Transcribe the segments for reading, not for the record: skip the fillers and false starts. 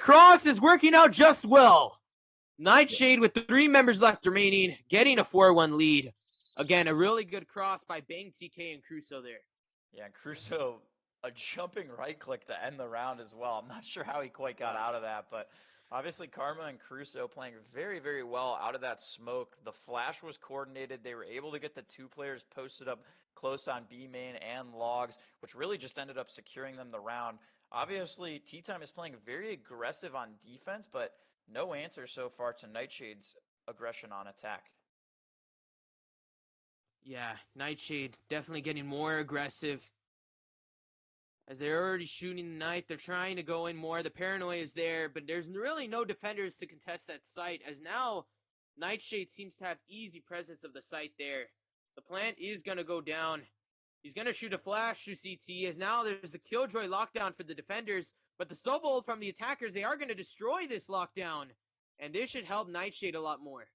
cross is working out just well. NightShade with 3 members left remaining, getting a 4-1 lead. Again, a really good cross by Bang TK and Crusoe there. Yeah, and Crusoe, a jumping right click to end the round as well. I'm not sure how he quite got out of that, but obviously Karma and Crusoe playing very, very well out of that smoke. The flash was coordinated. They were able to get the 2 players posted up close on B main and logs, which really just ended up securing them the round. Obviously, Tea Time is playing very aggressive on defense, but no answer so far to NightShade's aggression on attack. Yeah, NightShade definitely getting more aggressive. As they're already shooting the knife, they're trying to go in more. The paranoia is there, but there's really no defenders to contest that site, as now NightShade seems to have easy presence of the site there. The plant is going to go down. He's going to shoot a flash through CT, as now there's a Killjoy lockdown for the defenders, but the Sova ult from the attackers, they are going to destroy this lockdown, and this should help NightShade a lot more.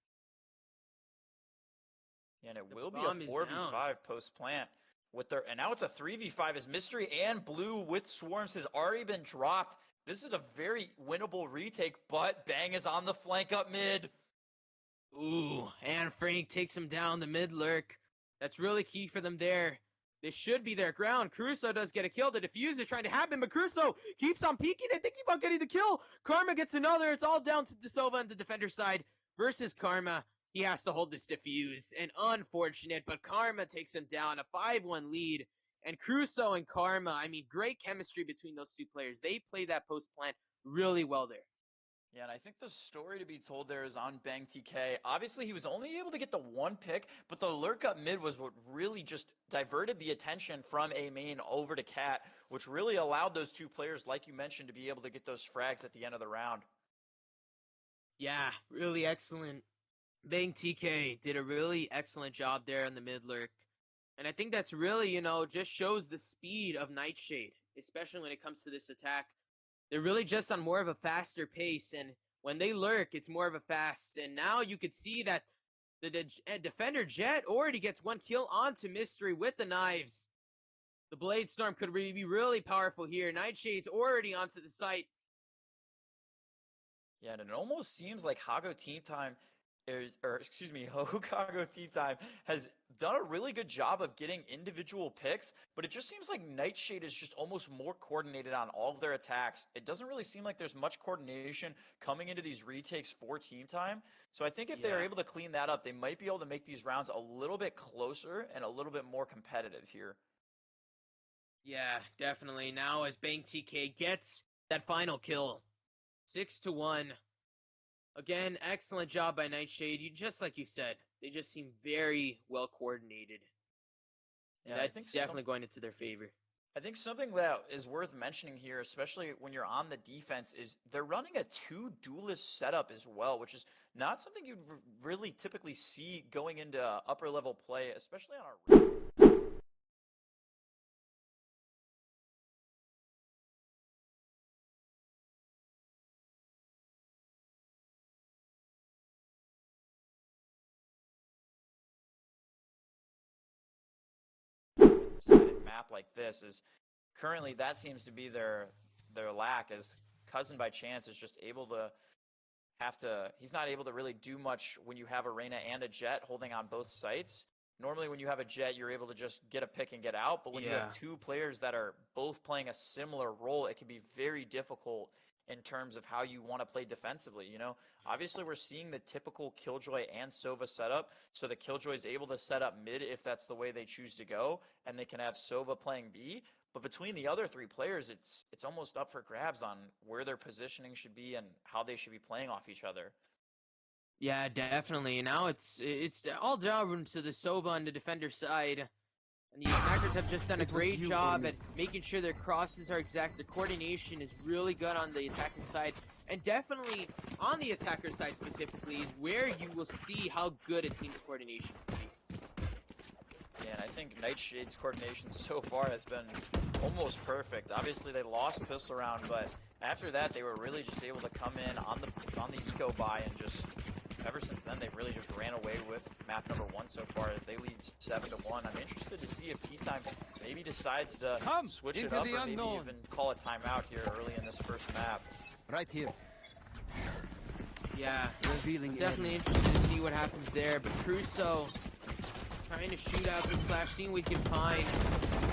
And it will be a 4v5 post-plant. And now it's a 3v5 as Mystery and Blue with Swarms has already been dropped. This is a very winnable retake, but Bang is on the flank up mid. Ooh, and Frank takes him down the mid lurk. That's really key for them there. They should be their ground. Crusoe does get a kill. The defuse is trying to happen, but Crusoe keeps on peeking and thinking about getting the kill. Karma gets another. It's all down to DeSilva on the defender side versus Karma. He has to hold this defuse, and unfortunate, but Karma takes him down, a 5-1 lead. And Crusoe and Karma, I mean, great chemistry between those 2 players. They played that post plant really well there. Yeah, and I think the story to be told there is on Bang TK. Obviously, he was only able to get the 1 pick, but the lurk up mid was what really just diverted the attention from A main over to Cat, which really allowed those 2 players, like you mentioned, to be able to get those frags at the end of the round. Yeah, really excellent. Bang TK did a really excellent job there in the mid lurk. And I think that's really, just shows the speed of NightShade, especially when it comes to this attack. They're really just on more of a faster pace, and when they lurk, it's more of a fast. And now you could see that the defender Jet already gets 1 kill onto Mystery with the knives. The Blade Storm could be really powerful here. NightShade's already onto the site. Yeah, and it almost seems like Ho-kago Tea Time has done a really good job of getting individual picks, but it just seems like NightShade is just almost more coordinated on all of their attacks. It doesn't really seem like there's much coordination coming into these retakes for Team Time. So I think if they're able to clean that up, they might be able to make these rounds a little bit closer and a little bit more competitive here. Yeah, definitely. Now as Bang TK gets that final kill, 6-1. Again, excellent job by NightShade. Just like you said, they just seem very well coordinated. And yeah, that's definitely going into their favor. I think something that is worth mentioning here, especially when you're on the defense, is they're running a 2 duelist setup as well, which is not something you'd really typically see going into upper level play, especially on our... map like this is currently that seems to be their lack, as Cousin by chance is just able to he's not able to really do much when you have a Reyna and a Jet holding on both sites. Normally when you have a Jet, you're able to just get a pick and get out, but when you have 2 players that are both playing a similar role, it can be very difficult in terms of how you want to play defensively. Obviously we're seeing the typical Killjoy and Sova setup, so the Killjoy is able to set up mid if that's the way they choose to go, and they can have Sova playing B. But between the other 3 players, it's almost up for grabs on where their positioning should be and how they should be playing off each other. Yeah, definitely. Now it's all down to the Sova on the defender side. And the attackers have just done a great job at making sure their crosses are exact. The coordination is really good on the attacking side. And definitely on the attacker side specifically is where you will see how good a team's coordination can be. Yeah, and I think NightShade's coordination so far has been almost perfect. Obviously they lost pistol round, but after that they were really just able to come in on the eco buy, and just ever since then they've really just ran away with map number 1 so far, as they lead 7-1. I'm interested to see if Tea Time maybe decides to switch it up or maybe even call a timeout here early in this first map. Right here. Yeah, Revealing I'm definitely interested to see what happens there. But Crusoe trying to shoot out this flash, seeing what he can find.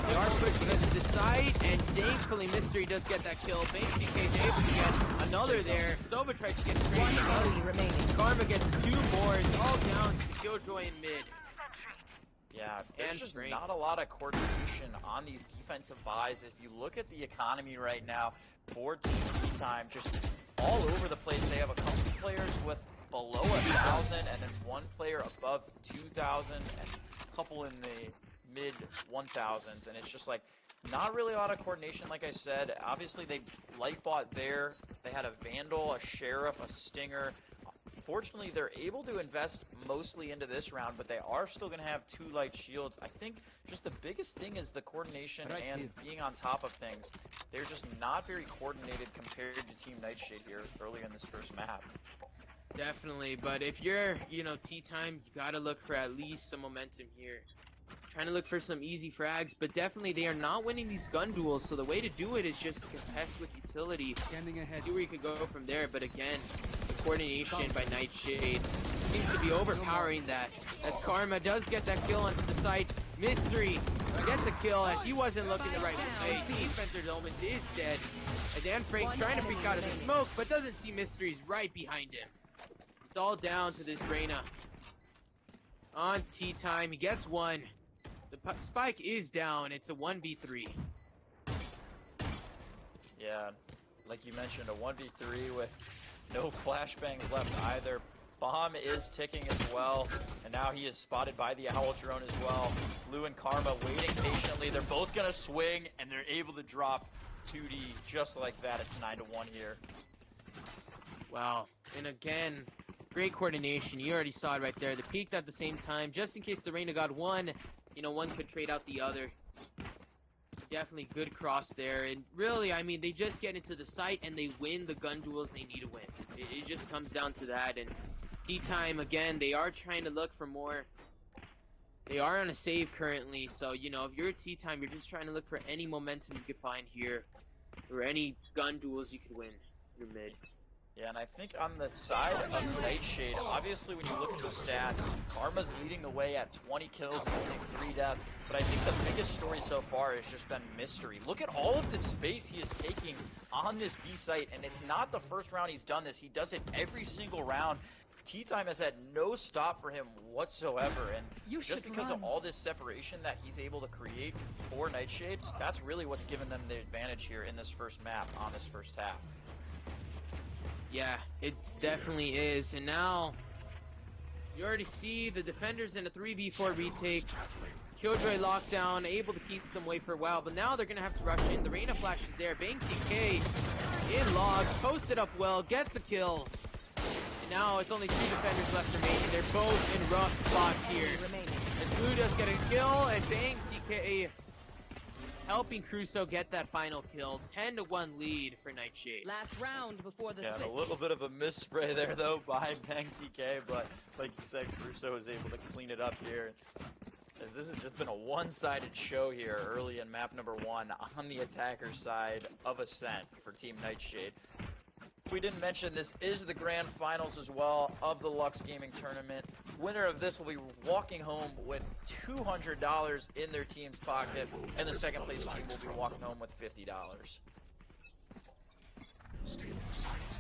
They are pushing it to the side, and thankfully Mystery does get that kill. BankTK is able to get another there. Sova tries to get One three. enemy remaining. Karma gets 2 more. It's all down to the Killjoy in mid. Yeah, there's And just Frank. not a lot of coordination on these defensive buys. If you look at the economy right now for Team Time, just all over the place. They have a couple players with below 1,000, and then one player above 2,000, and a couple in the mid 1,000s, and it's just like not really a lot of coordination. Like I said, obviously they light bought there. They had a Vandal, a Sheriff, a Stinger. Fortunately, they're able to invest mostly into this round, but they are still going to have 2 light shields. I think just the biggest thing is the coordination and being on top of things. They're just not very coordinated compared to Team Nightshade here early in this first map. Definitely, but if you're, T-Time, you gotta look for at least some momentum here. Trying to look for some easy frags, but definitely they are not winning these gun duels, so the way to do it is just to contest with utility. Scanning ahead. See where you could go from there, but again, the coordination by NightShade seems to be overpowering that. As Karma does get that kill onto the site, Mystery gets a kill as he wasn't looking the right way. Defender's Omen is dead. As Frank's trying to freak out of the smoke, but doesn't see Mystery's right behind him. It's all down to this Reyna. On T-Time, he gets one. The spike is down. It's a 1v3. Yeah, like you mentioned, a 1v3 with no flashbangs left either. Bomb is ticking as well, and now he is spotted by the Owl drone as well. Blue and Karma waiting patiently. They're both gonna swing, and they're able to drop 2D just like that. It's 9-1 here. Wow. And again, great coordination. You already saw it right there. They peaked at the same time, just in case the Reyna got one. One could trade out the other. Definitely good cross there. And really, I mean, they just get into the site and they win the gun duels they need to win. It just comes down to that. And T-Time, again, they are trying to look for more. They are on a save currently. So, if you're T-Time, you're just trying to look for any momentum you could find here. Or any gun duels you could win through mid. Yeah, and I think on the side of Nightshade, obviously when you look at the stats, Karma's leading the way at 20 kills and only 3 deaths. But I think the biggest story so far has just been Mystery. Look at all of the space he is taking on this B site, and it's not the first round he's done this. He does it every single round. T-Time has had no stop for him whatsoever, and just because of all this separation that he's able to create for Nightshade, that's really what's given them the advantage here in this first map on this first half. Yeah, it definitely is. And now, you already see the defenders in a 3v4 retake. Killjoy lockdown, able to keep them away for a while, but now they're going to have to rush in. The Reyna flash is there. BankTK in logs, posted up well, gets a kill. And now it's only 2 defenders left remaining. They're both in rough spots here. As Blue does get a kill, and BankTK helping Crusoe get that final kill. 10-1 lead for Nightshade. Last round before the Yeah, switch. a little bit of a misspray there, though, by BankTK, but like you said, Crusoe is able to clean it up here. As this has just been a one-sided show here early in map number 1 on the attacker side of Ascent for Team Nightshade. If we didn't mention, this is the grand finals as well of the Luxe Gaming Tournament. Winner of this will be walking home with $200 in their team's pocket, and the second place team will be walking home with $50.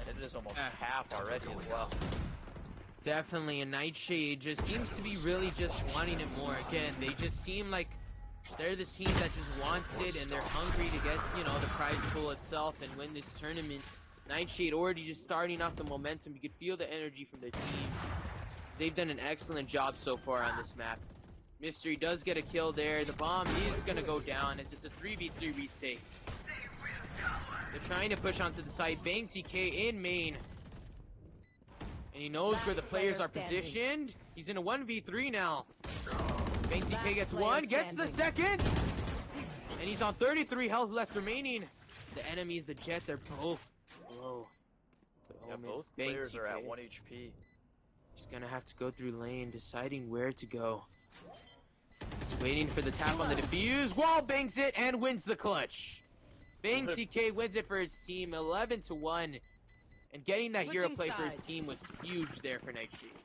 And it is almost half already as well. Definitely, and Nightshade just seems to be really just wanting it more. Again, they just seem like they're the team that just wants it, and they're hungry to get, the prize pool itself and win this tournament. Nightshade already just starting off the momentum. You could feel the energy from the team. They've done an excellent job so far on this map. Mystery does get a kill there. The bomb is going to go down as it's a 3v3 retake. They're trying to push onto the side. BankTK in main. And he knows where the players are positioned. He's in a 1v3 now. BankTK gets one, gets the second. And he's on 33 health left remaining. The enemies, the Jet, they're both low. Yeah, both players are at 1 HP. Just gonna have to go through lane, deciding where to go. Just waiting for the tap on the defuse. Wall bangs it and wins the clutch. BankTK wins it for its team, 11-1. And getting that hero Switching play for his sides. team was huge there for NightShade.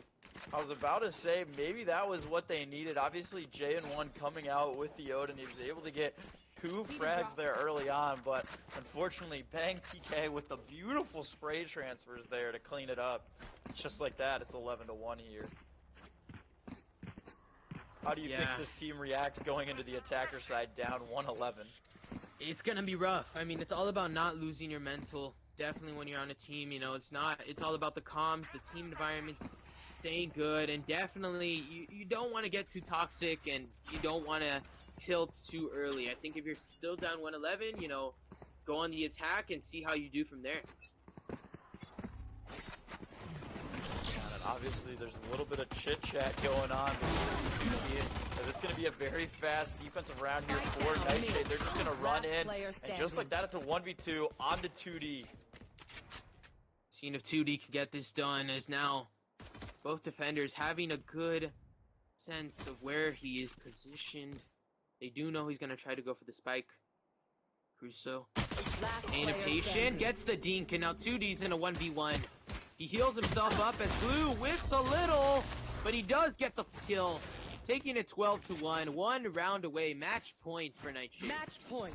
I was about to say, maybe that was what they needed. Obviously, J&1 coming out with the Odin, he was able to get 2 frags there early on, but unfortunately, Bang TK with the beautiful spray transfers there to clean it up. Just like that, it's 11-1 here. How do you think this team reacts going into the attacker side down 1-11? It's gonna be rough. I mean, it's all about not losing your mental. Definitely when you're on a team, you know, it's all about the comms, the team environment, staying good, and definitely you don't want to get too toxic and you don't want to tilt too early. I think if you're still down 111, you know, go on the attack and see how you do from there. And obviously, there's a little bit of chit-chat going on between these two teams. It's going to be a very fast defensive round here for NightShade. They're just going to run in, and just like that, it's a 1v2 on the 2D. Seeing if 2D can get this done, as now both defenders having a good sense of where he is positioned. They do know he's going to try to go for the spike. Crusoe, staying impatient, gets the dink, and now 2D's in a 1v1. He heals himself up as Blue whiffs a little, but he does get the kill, taking it 12-1, 1 round away. Match point for NightShade. Match point.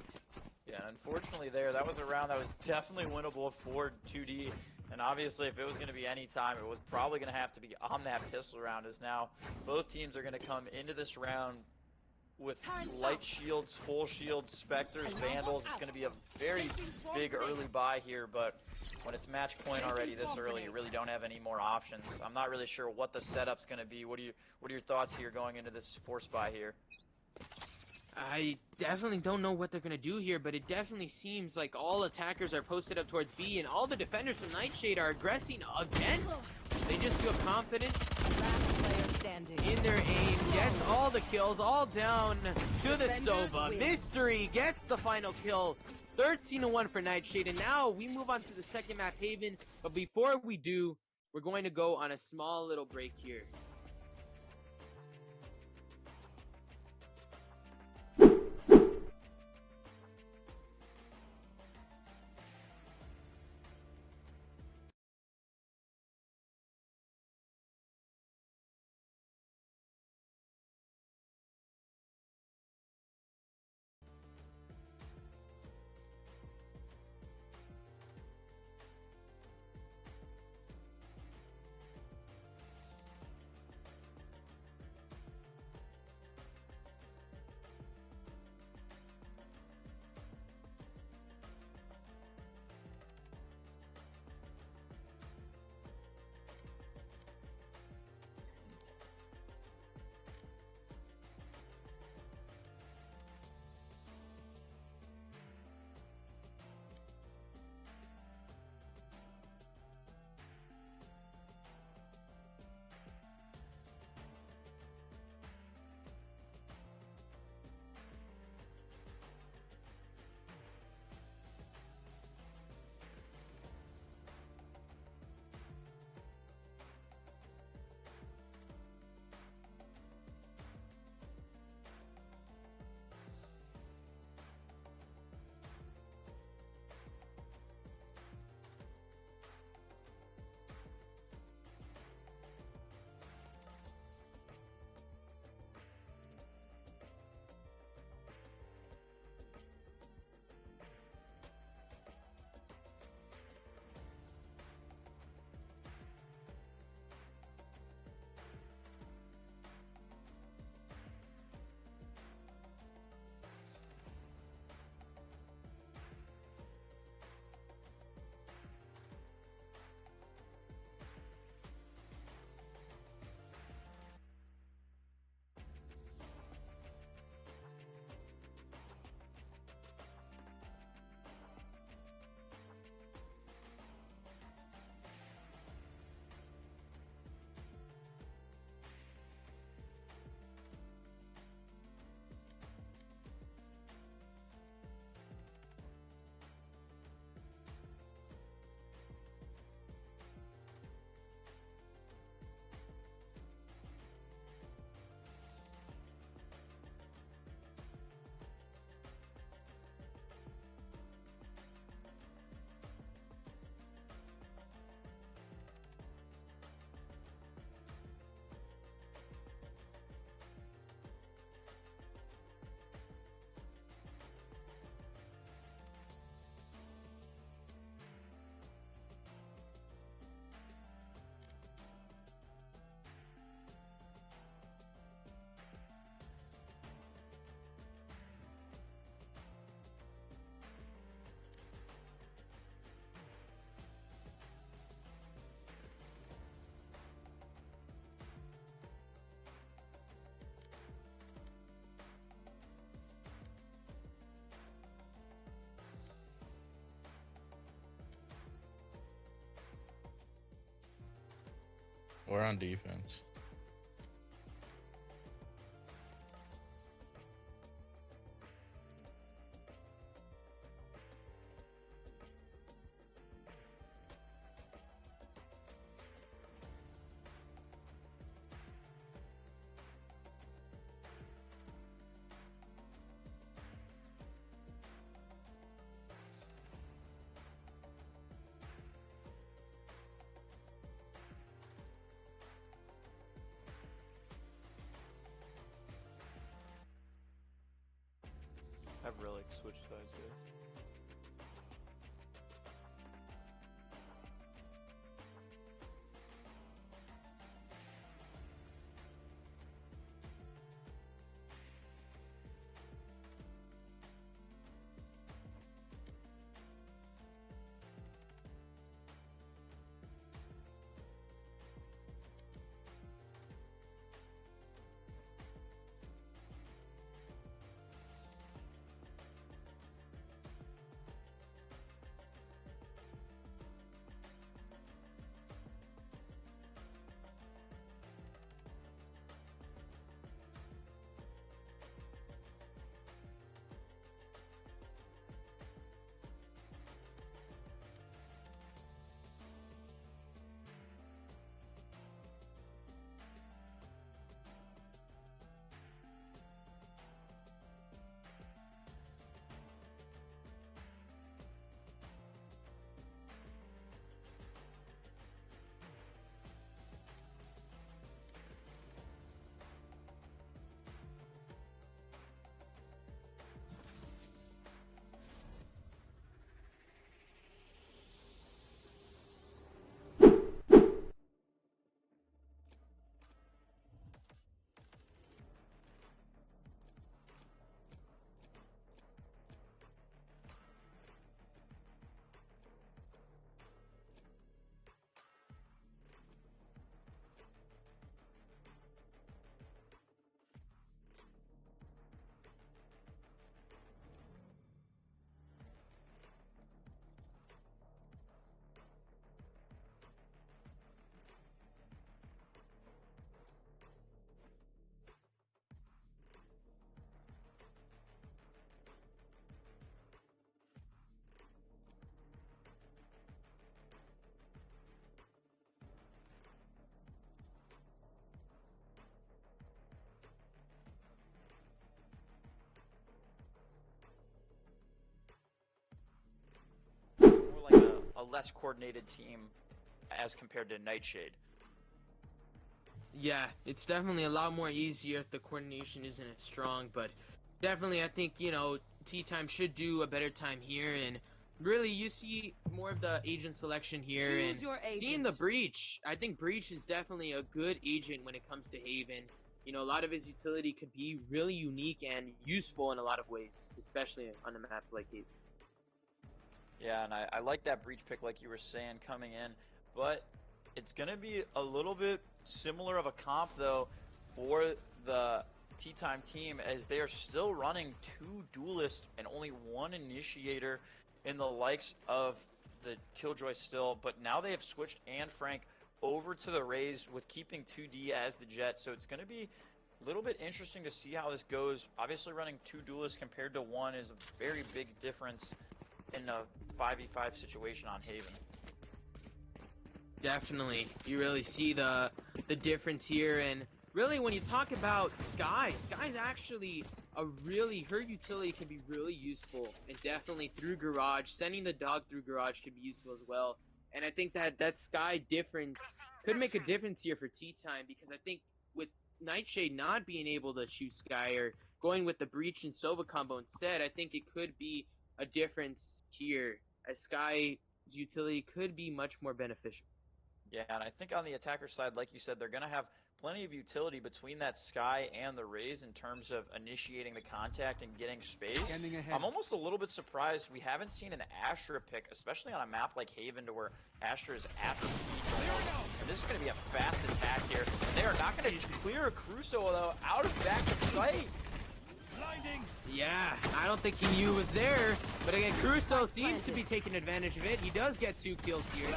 Yeah, unfortunately that was a round that was definitely winnable for 2D. And obviously, if it was going to be any time, it was probably going to have to be on that pistol round, as now both teams are going to come into this round with light shields, full shields, specters, vandals. It's going to be a very big early buy here, but when it's match point already this early, you really don't have any more options. I'm not really sure what the setup's going to be. What are your thoughts here going into this force buy here? I definitely don't know what they're going to do here, but it definitely seems like all attackers are posted up towards B, and all the defenders from NightShade are aggressing again. They just feel confident in their aim, gets all the kills, all down to the Sova. Mystery gets the final kill, 13-1 for NightShade, and now we move on to the second map, Haven. But before we do, we're going to go on a small little break here. or on defense. Have Relic switch sides here. More like a less coordinated team as compared to NightShade. Yeah, it's definitely a lot more easier if the coordination isn't as strong, but definitely I think, you know, Tea Time should do a better time here, and really you see more of the agent selection here. Choose And your seeing agent. the Breach, I think Breach is definitely a good agent when it comes to Haven. You know, a lot of his utility could be really unique and useful in a lot of ways, especially on a map like Haven. Yeah, and I like that Breach pick, like you were saying, coming in, but it's going to be a little bit similar of a comp, though, for the Tea Time team, as they are still running 2 duelists and only 1 initiator in the likes of the Killjoy still, but now they have switched Anne Frank over to the Rays with keeping 2D as the Jet, so it's going to be a little bit interesting to see how this goes. Obviously, running 2 duelists compared to 1 is a very big difference in a 5v5 situation on Haven. Definitely, you really see the difference here, and really when you talk about Sky's actually her utility can be really useful, and definitely through Garage, sending the dog through Garage could be useful as well. And I think that Sky difference could make a difference here for Tea Time, because I think with NightShade not being able to choose Sky or going with the Breach and Sova combo instead, I think it could be a difference here, as Sky's utility could be much more beneficial. Yeah, and I think on the attacker side, like you said, they're going to have plenty of utility between that Sky and the Rays in terms of initiating the contact and getting space. I'm almost a little bit surprised we haven't seen an Astra pick, especially on a map like Haven, to where Astra is after and this is going to be a fast attack here. And they are not going to clear Crusoe, though, out of back of sight. Yeah, I don't think he knew it was there, but again, Crusoe seems to be taking advantage of it. He does get 2 kills here,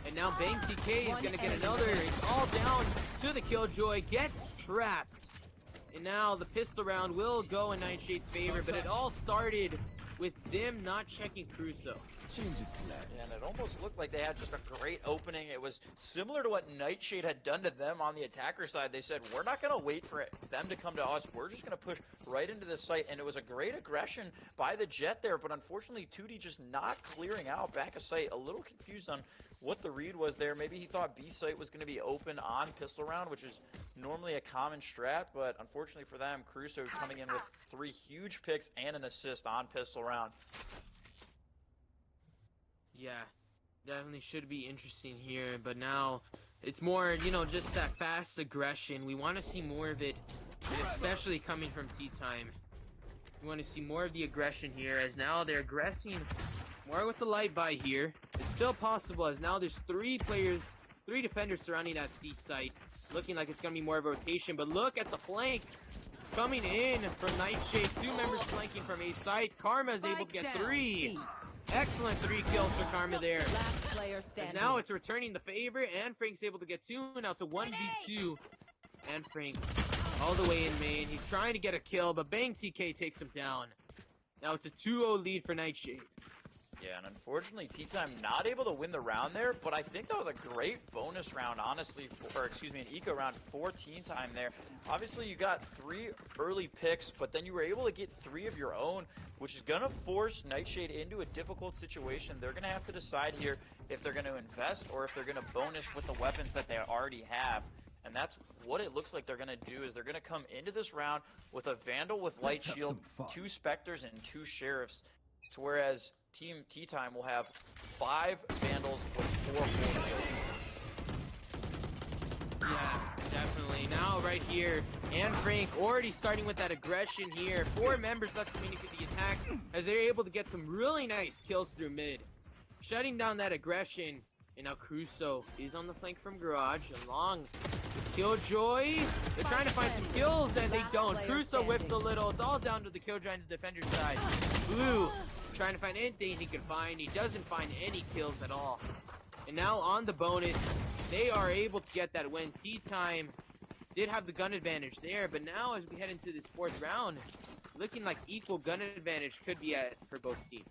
And now Bang TK is gonna get another. It's all down to the Killjoy. Gets trapped. And now the pistol round will go in NightShade's favor, but it all started with them not checking Crusoe. And it almost looked like they had just a great opening. It was similar to what NightShade had done to them on the attacker side. They said, we're not going to wait for them to come to us. We're just going to push right into the site. And it was a great aggression by the Jet there, but unfortunately 2D just not clearing out back of site. A little confused on what the read was there. Maybe he thought B site was going to be open on pistol round, which is normally a common strat, but unfortunately for them, Crusoe coming in with 3 huge picks and an assist on pistol round. Yeah, definitely should be interesting here, but now it's more, you know, just that fast aggression. We want to see more of it, especially coming from T-Time. We want to see more of the aggression here, as now they're aggressing more with the light by here. It's still possible, as now there's 3 defenders surrounding that C site, looking like it's going to be more of a rotation, but look at the flank coming in from NightShade. 2 members flanking from A site. Karma is able to get 3. Excellent 3 kills for Karma there. And now it's returning the favor, and Frank's able to get 2. Now it's a 1v2. And Frank all the way in main. He's trying to get a kill, but Bang TK takes him down. Now it's a 2-0 lead for NightShade. Yeah, and unfortunately, T-Time not able to win the round there, but I think that was a great bonus round, honestly, an eco round for T-Time there. Obviously, you got 3 early picks, but then you were able to get 3 of your own, which is going to force NightShade into a difficult situation. They're going to have to decide here if they're going to invest or if they're going to bonus with the weapons that they already have. And that's what it looks like they're going to do, is they're going to come into this round with a Vandal with Light Shield, 2 Spectres, and 2 Sheriffs, to whereas Team T-Time will have 5 Vandals with 4 full shields. Yeah, definitely. Now right here, and Frank already starting with that aggression here. 4 members left to communicate the attack, as they're able to get some really nice kills through mid, shutting down that aggression. And now Crusoe is on the flank from Garage, along with Killjoy. They're trying to find some kills, and they don't. Crusoe whips a little. It's all down to the Killjoy on the defender side. Blue trying to find anything he can find. He doesn't find any kills at all. And now on the bonus, they are able to get that win. T-Time did have the gun advantage there, but now as we head into this 4th round, looking like equal gun advantage could be for both teams.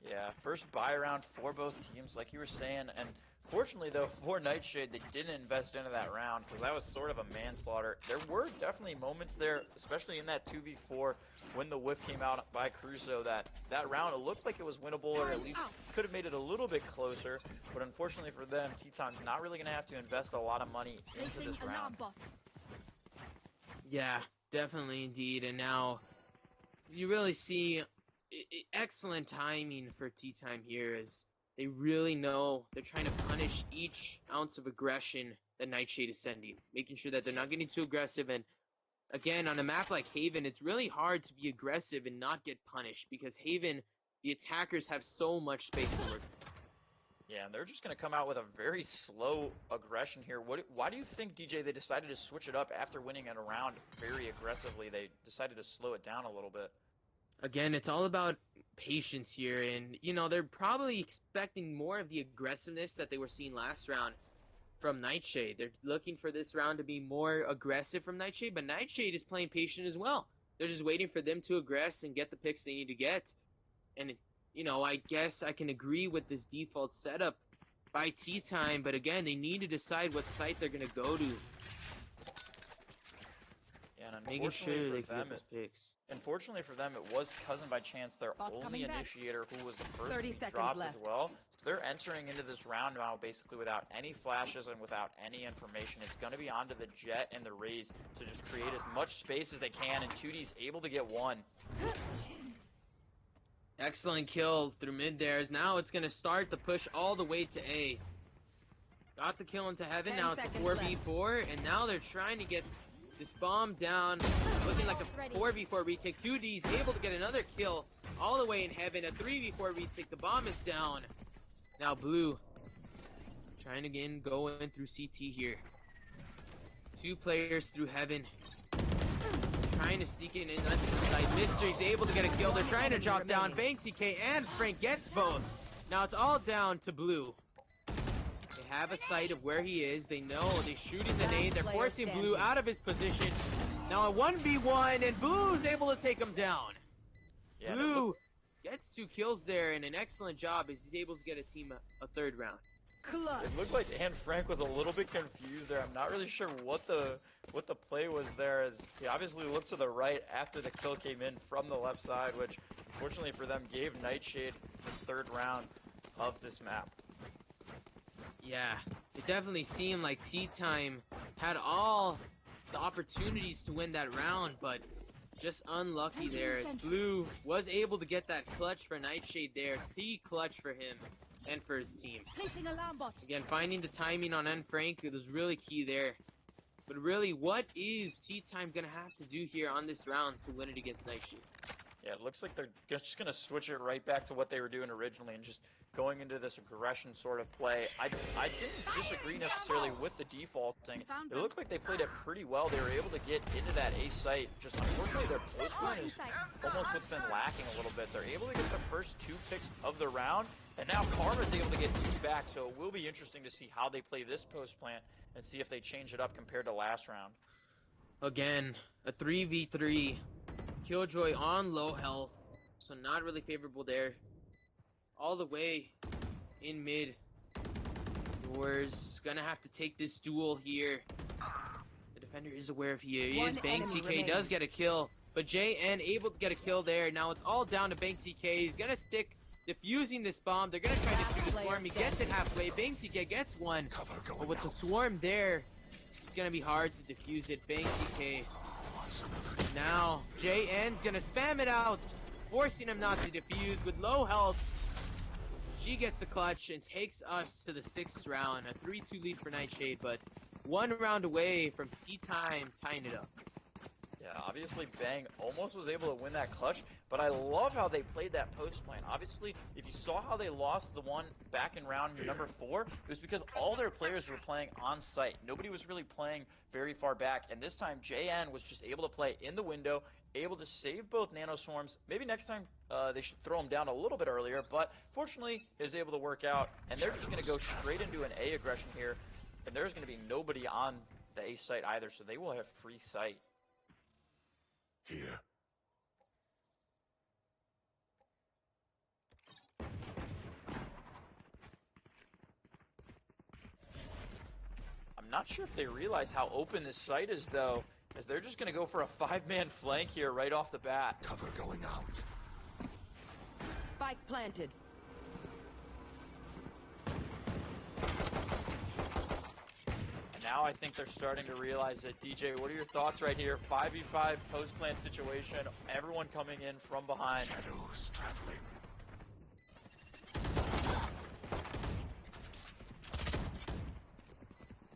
Yeah, first buy round for both teams, like you were saying, and fortunately though, for NightShade, they didn't invest into that round, because that was sort of a manslaughter. There were definitely moments there, especially in that 2v4, when the whiff came out by Crusoe, that round, it looked like it was winnable, or at least could have made it a little bit closer, but unfortunately for them, T-Time's not really going to have to invest a lot of money into this round. Yeah, definitely indeed, and now you really see excellent timing for T-Time here, as they really know they're trying to punish each ounce of aggression that NightShade is sending, making sure that they're not getting too aggressive. And again, on a map like Haven, it's really hard to be aggressive and not get punished, because Haven, the attackers have so much space to work. Yeah, and they're just going to come out with a very slow aggression here. Why do you think, DJ, they decided to switch it up after winning a round very aggressively? They decided to slow it down a little bit. Again, it's all about patience here, and, you know, they're probably expecting more of the aggressiveness that they were seeing last round from NightShade. They're looking for this round to be more aggressive from NightShade, but NightShade is playing patient as well. They're just waiting for them to aggress and get the picks they need to get. And, you know, I guess I can agree with this default setup by T-Time, but again, they need to decide what site they're going to go to. Yeah, and making sure they can get those picks. Unfortunately for them, it was Cousin by Chance, their only initiator, who was the first to be dropped as well. So they're entering into this round now basically without any flashes and without any information. It's going to be onto the Jet and the Raze to just create as much space as they can, and 2D's able to get 1. Excellent kill through mid there. Now it's going to start the push all the way to A. Got the kill into Heaven. Now it's a 4v4, and now they're trying to get this bomb down, looking like a 4v4 retake. 2D's able to get another kill all the way in Heaven. A 3v4 retake. The bomb is down. Now Blue trying to go in through CT here. 2 players through Heaven. Trying to sneak in and that's the side. Mystery's able to get a kill. They're trying to drop down. Bang TK and Frank gets both. Now it's all down to Blue. have a sight of where he is. They know they're shooting the nade. They're forcing Blue out of his position. Now a 1v1, and Blue's able to take him down. Yeah, Blue gets 2 kills there, and an excellent job as he's able to get a team a 3rd round. it looked like Anne Frank was a little bit confused there. I'm not really sure what the play was there, as he obviously looked to the right after the kill came in from the left side, which unfortunately for them gave NightShade the 3rd round of this map. Yeah, it definitely seemed like Tea Time had all the opportunities to win that round, but just unlucky there. As Blue was able to get that clutch for NightShade there. Key clutch for him and for his team. Placing alarm bot. Again, finding the timing on N Frank, it was really key there. But really, what is Tea Time going to have to do here on this round to win it against NightShade? Yeah, it looks like they're just going to switch it right back to what they were doing originally and just going into this aggression sort of play. I didn't disagree necessarily with the defaulting. It looked like they played it pretty well. They were able to get into that A site. Just unfortunately, their post plan is almost what's been lacking a little bit. They're able to get the first 2 picks of the round, and now Karma's able to get key back, so it will be interesting to see how they play this post plant and see if they change it up compared to last round. Again, a 3v3. Killjoy on low health, so not really favorable there. All the way in mid. Yours gonna have to take this duel here. The defender is aware of he is. Bang TK does get a kill, but JN able to get a kill there. Now it's all down to Bang TK. He's gonna stick defusing this bomb. They're gonna try to shoot the swarm. He gets it halfway. Bang TK gets one, but with the swarm there, it's gonna be hard to defuse it. Bang TK. Now, JN's gonna spam it out, forcing him not to defuse with low health. She gets a clutch and takes us to the 6th round. A 3-2 lead for NightShade, but 1 round away from Tea Time tying it up. Yeah, obviously Bang almost was able to win that clutch, but I love how they played that post plan. Obviously, if you saw how they lost the one back in round number 4, it was because all their players were playing on site. Nobody was really playing very far back, and this time JN was just able to play in the window, able to save both nano swarms. Maybe next time they should throw them down a little bit earlier, but fortunately it was able to work out, and they're just going to go straight into an A aggression here, and there's going to be nobody on the A site either, so they will have free sight. Here. I'm not sure if they realize how open this site is, though, as they're just going to go for a 5-man flank here right off the bat. Cover going out. Spike planted. Now I think they're starting to realize it. DJ, what are your thoughts right here? 5v5 post-plant situation. Everyone coming in from behind. Shadows traveling.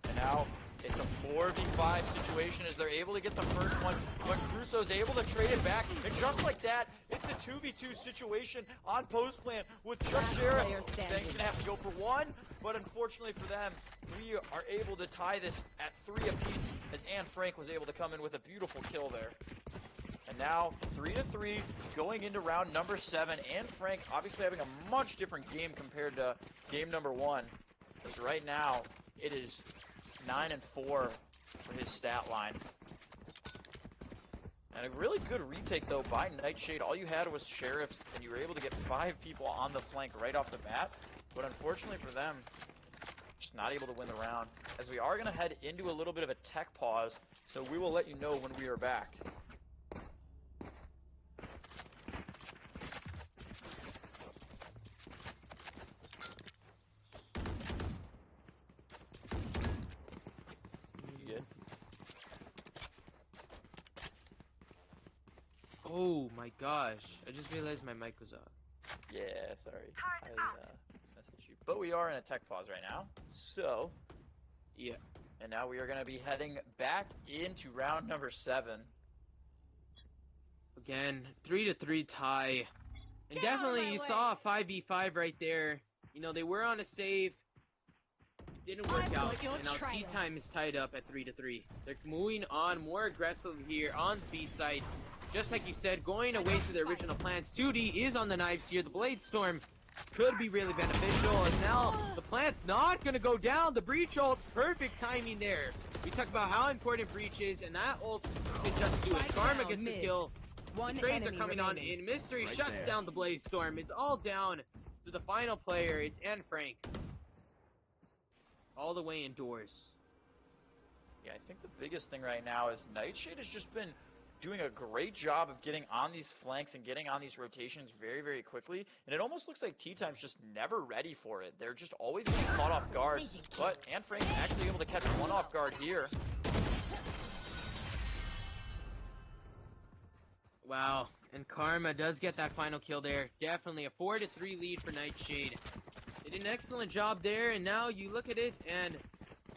And now it's a 4v5 situation as they're able to get the first one, but Crusoe's able to trade it back. And just like that, it's a 2v2 situation on post-plant with just Sheriff. Bang's gonna have to go for 1, but unfortunately for them, we are able to tie this at 3 apiece as Anne Frank was able to come in with a beautiful kill there. And now 3-3 going into round number 7. Anne Frank obviously having a much different game compared to game number 1. Because right now it is 9-4 for his stat line. And a really good retake though by NightShade. All you had was Sheriffs and you were able to get 5 people on the flank right off the bat. But unfortunately for them, just not able to win the round. As we are going to head into a little bit of a tech pause, so we will let you know when we are back. You good? Oh my gosh, I just realized my mic was off. Yeah, sorry. I messaged you. But we are in a tech pause right now. So, Yeah. and now we are going to be heading back into round number 7. Again, 3-3 tie. And definitely you saw a 5v5 right there. You know, they were on a save. It didn't work out. And now Tea Time is tied up at 3-3. They're moving on more aggressive here on the B side. Just like you said, going away to the original plans. 2D is on the knives here. The Blade Storm could be really beneficial. And now the plant's not gonna go down. The breach ult's perfect timing there. We talk about how important breach is, and that ult can just do it. Karma gets the kill. The trades are coming on in. Mystery shuts down the Blaze Storm. It's all down to the final player. It's Anne Frank. All the way indoors. Yeah, I think the biggest thing right now is NightShade has just been doing a great job of getting on these flanks and getting on these rotations very, very quickly. And it almost looks like T-Time's just never ready for it. They're just always getting caught off guard. But Anne Frank's actually able to catch one off guard here. Wow, and Karma does get that final kill there. Definitely a 4-3 lead for NightShade. They did an excellent job there, and now you look at it, and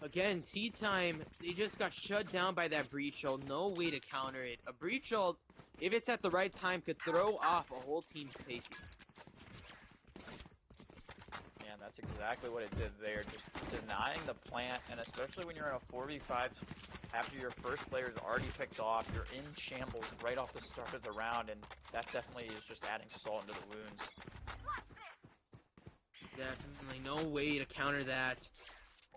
again, T-Time, they just got shut down by that breach ult. No way to counter it. A breach ult, if it's at the right time, could throw off a whole team's pacing. And that's exactly what it did there. Just denying the plant, and especially when you're in a 4v5 after your first player is already picked off, you're in shambles right off the start of the round, and that definitely is just adding salt into the wounds. Definitely no way to counter that.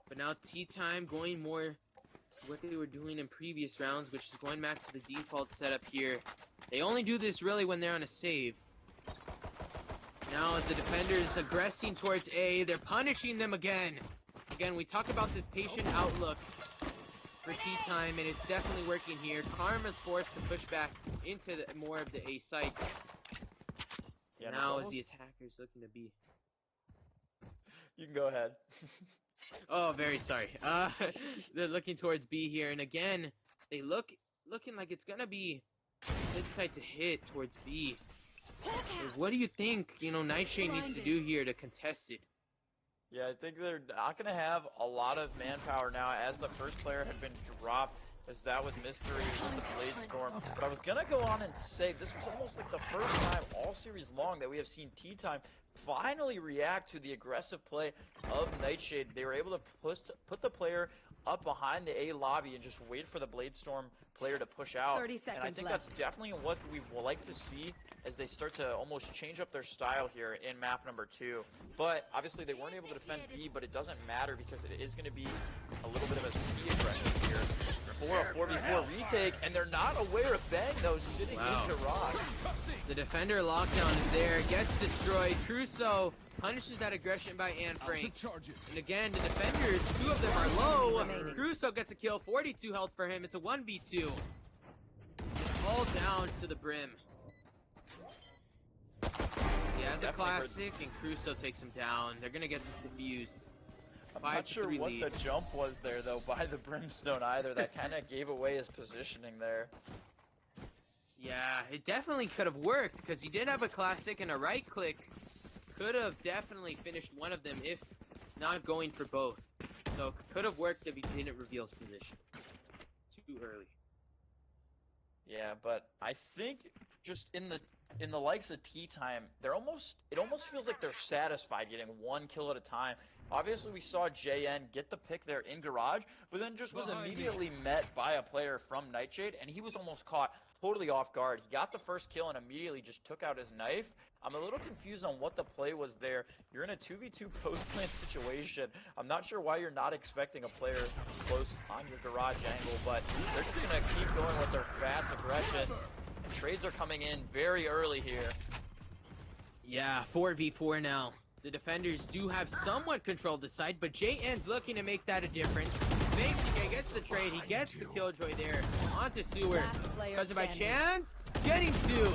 But now T-Time going more to what they were doing in previous rounds, which is going back to the default setup here. They only do this really when they're on a save. Now as the defenders aggressing towards A, they're punishing them again. Again, we talk about this patient outlook for T-Time, and it's definitely working here. Karma's forced to push back into more of the A site. Yeah, now as the attacker's looking to B. You can go ahead. Oh, very sorry. They're looking towards B here, and again, they looking like it's gonna be mid site to hit towards B. So what do you think, NightShade needs to do here to contest it? Yeah, I think they're not going to have a lot of manpower now, as the first player had been dropped, as that was Mystery with the Blade Storm. But I was going to go on and say this was almost like the first time all series long that we have seen T-Time finally react to the aggressive play of NightShade. They were able to put the player up behind the A lobby and just wait for the Blade Storm player to push out. 30 seconds and I think left. that's definitely what we would like to see as they start to almost change up their style here in map number 2. But obviously they weren't able to defend B, but it doesn't matter because it is going to be a little bit of a C aggression here for a 4v4 retake, and they're not aware of Bang though sitting in garage. The defender lockdown is there, gets destroyed. Crusoe punishes that aggression by Anne Frank. And again, the defenders, 2 of them are low. Crusoe gets a kill, 42 health for him. It's a 1v2. It's all down to the brim. He has a classic, and Crusoe takes him down. They're gonna get this defuse. I'm not sure what the jump was there though by the Brimstone either. That kind of gave away his positioning there. Yeah, it definitely could have worked because he did have a classic and a right click. Could have definitely finished one of them if not going for both. So could have worked if he didn't reveal his position too early. Yeah, but I think just in the likes of T-Time, it almost feels like they're satisfied getting one kill at a time. Obviously, we saw JN get the pick there in garage, but then just was immediately met by a player from NightShade, and he was almost caught totally off guard. He got the first kill and immediately just took out his knife. I'm a little confused on what the play was there. You're in a 2v2 post-plant situation. I'm not sure why you're not expecting a player close on your garage angle, but they're just going to keep going with their fast aggressions. And trades are coming in very early here. Yeah, 4v4 now. The defenders do have somewhat controlled the site, but JN's looking to make that a difference. Banksy gets the trade, he gets the killjoy there onto Sewer. Does it by chance? Getting 2.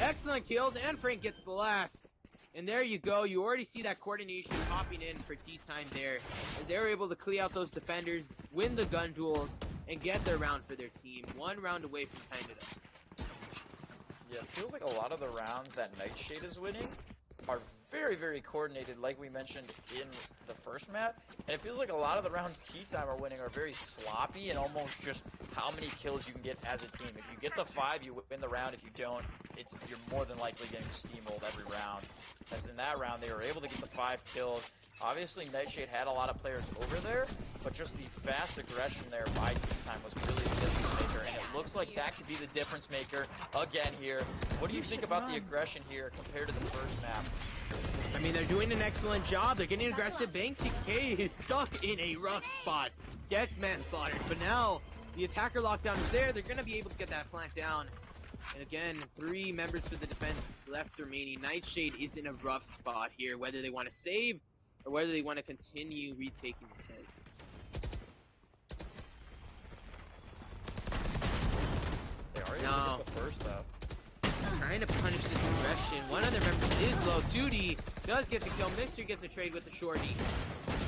Excellent kills, and Frank gets the last. And there you go, you already see that coordination popping in for T-Time there, as they were able to clear out those defenders, win the gun duels, and get their round for their team. 1 round away from tying it up. Yeah, it feels like a lot of the rounds that NightShade is winning are very, very coordinated, like we mentioned in the first map. And it feels like a lot of the rounds T-Time are winning are very sloppy and almost just how many kills you can get as a team. If you get the 5, you win the round. If you don't, you're more than likely getting steamrolled every round. As in that round, they were able to get the 5 kills. Obviously, NightShade had a lot of players over there, but just the fast aggression there by T-Time was really the difference maker, and it looks like that could be the difference maker again here. What do you think about the aggression here compared to the first map? I mean, they're doing an excellent job. They're getting aggressive. Bang TK is stuck in a rough spot. Gets manslaughtered, but now the attacker lockdown is there. They're going to be able to get that plant down. And again, 3 members for the defense left remaining. NightShade is in a rough spot here, whether they want to save or whether they want to continue retaking the site. They are able to get the first, though. Trying to punish this aggression. One of their members is low. 2D does get the kill. Mystery gets a trade with the shorty.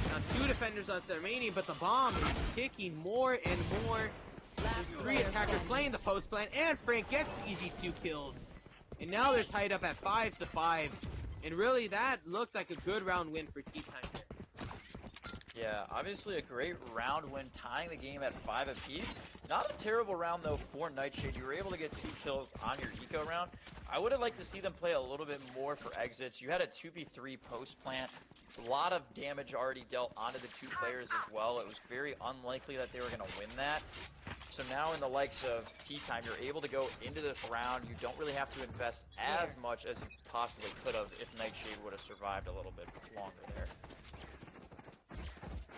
Now 2 defenders left remaining, but the bomb is ticking more and more. There's 3 attackers playing the post plant, and Frank gets easy 2 kills. And now they're tied up at 5-5. And really, that looked like a good round win for T-Time here. Yeah, obviously a great round win, tying the game at 5 apiece. Not a terrible round, though, for NightShade. You were able to get 2 kills on your eco round. I would have liked to see them play a little bit more for exits. You had a 2v3 post plant. A lot of damage already dealt onto the 2 players as well. It was very unlikely that they were going to win that. So now in the likes of T-Time, you're able to go into this round. You don't really have to invest as much as you possibly could have if NightShade would have survived a little bit longer there.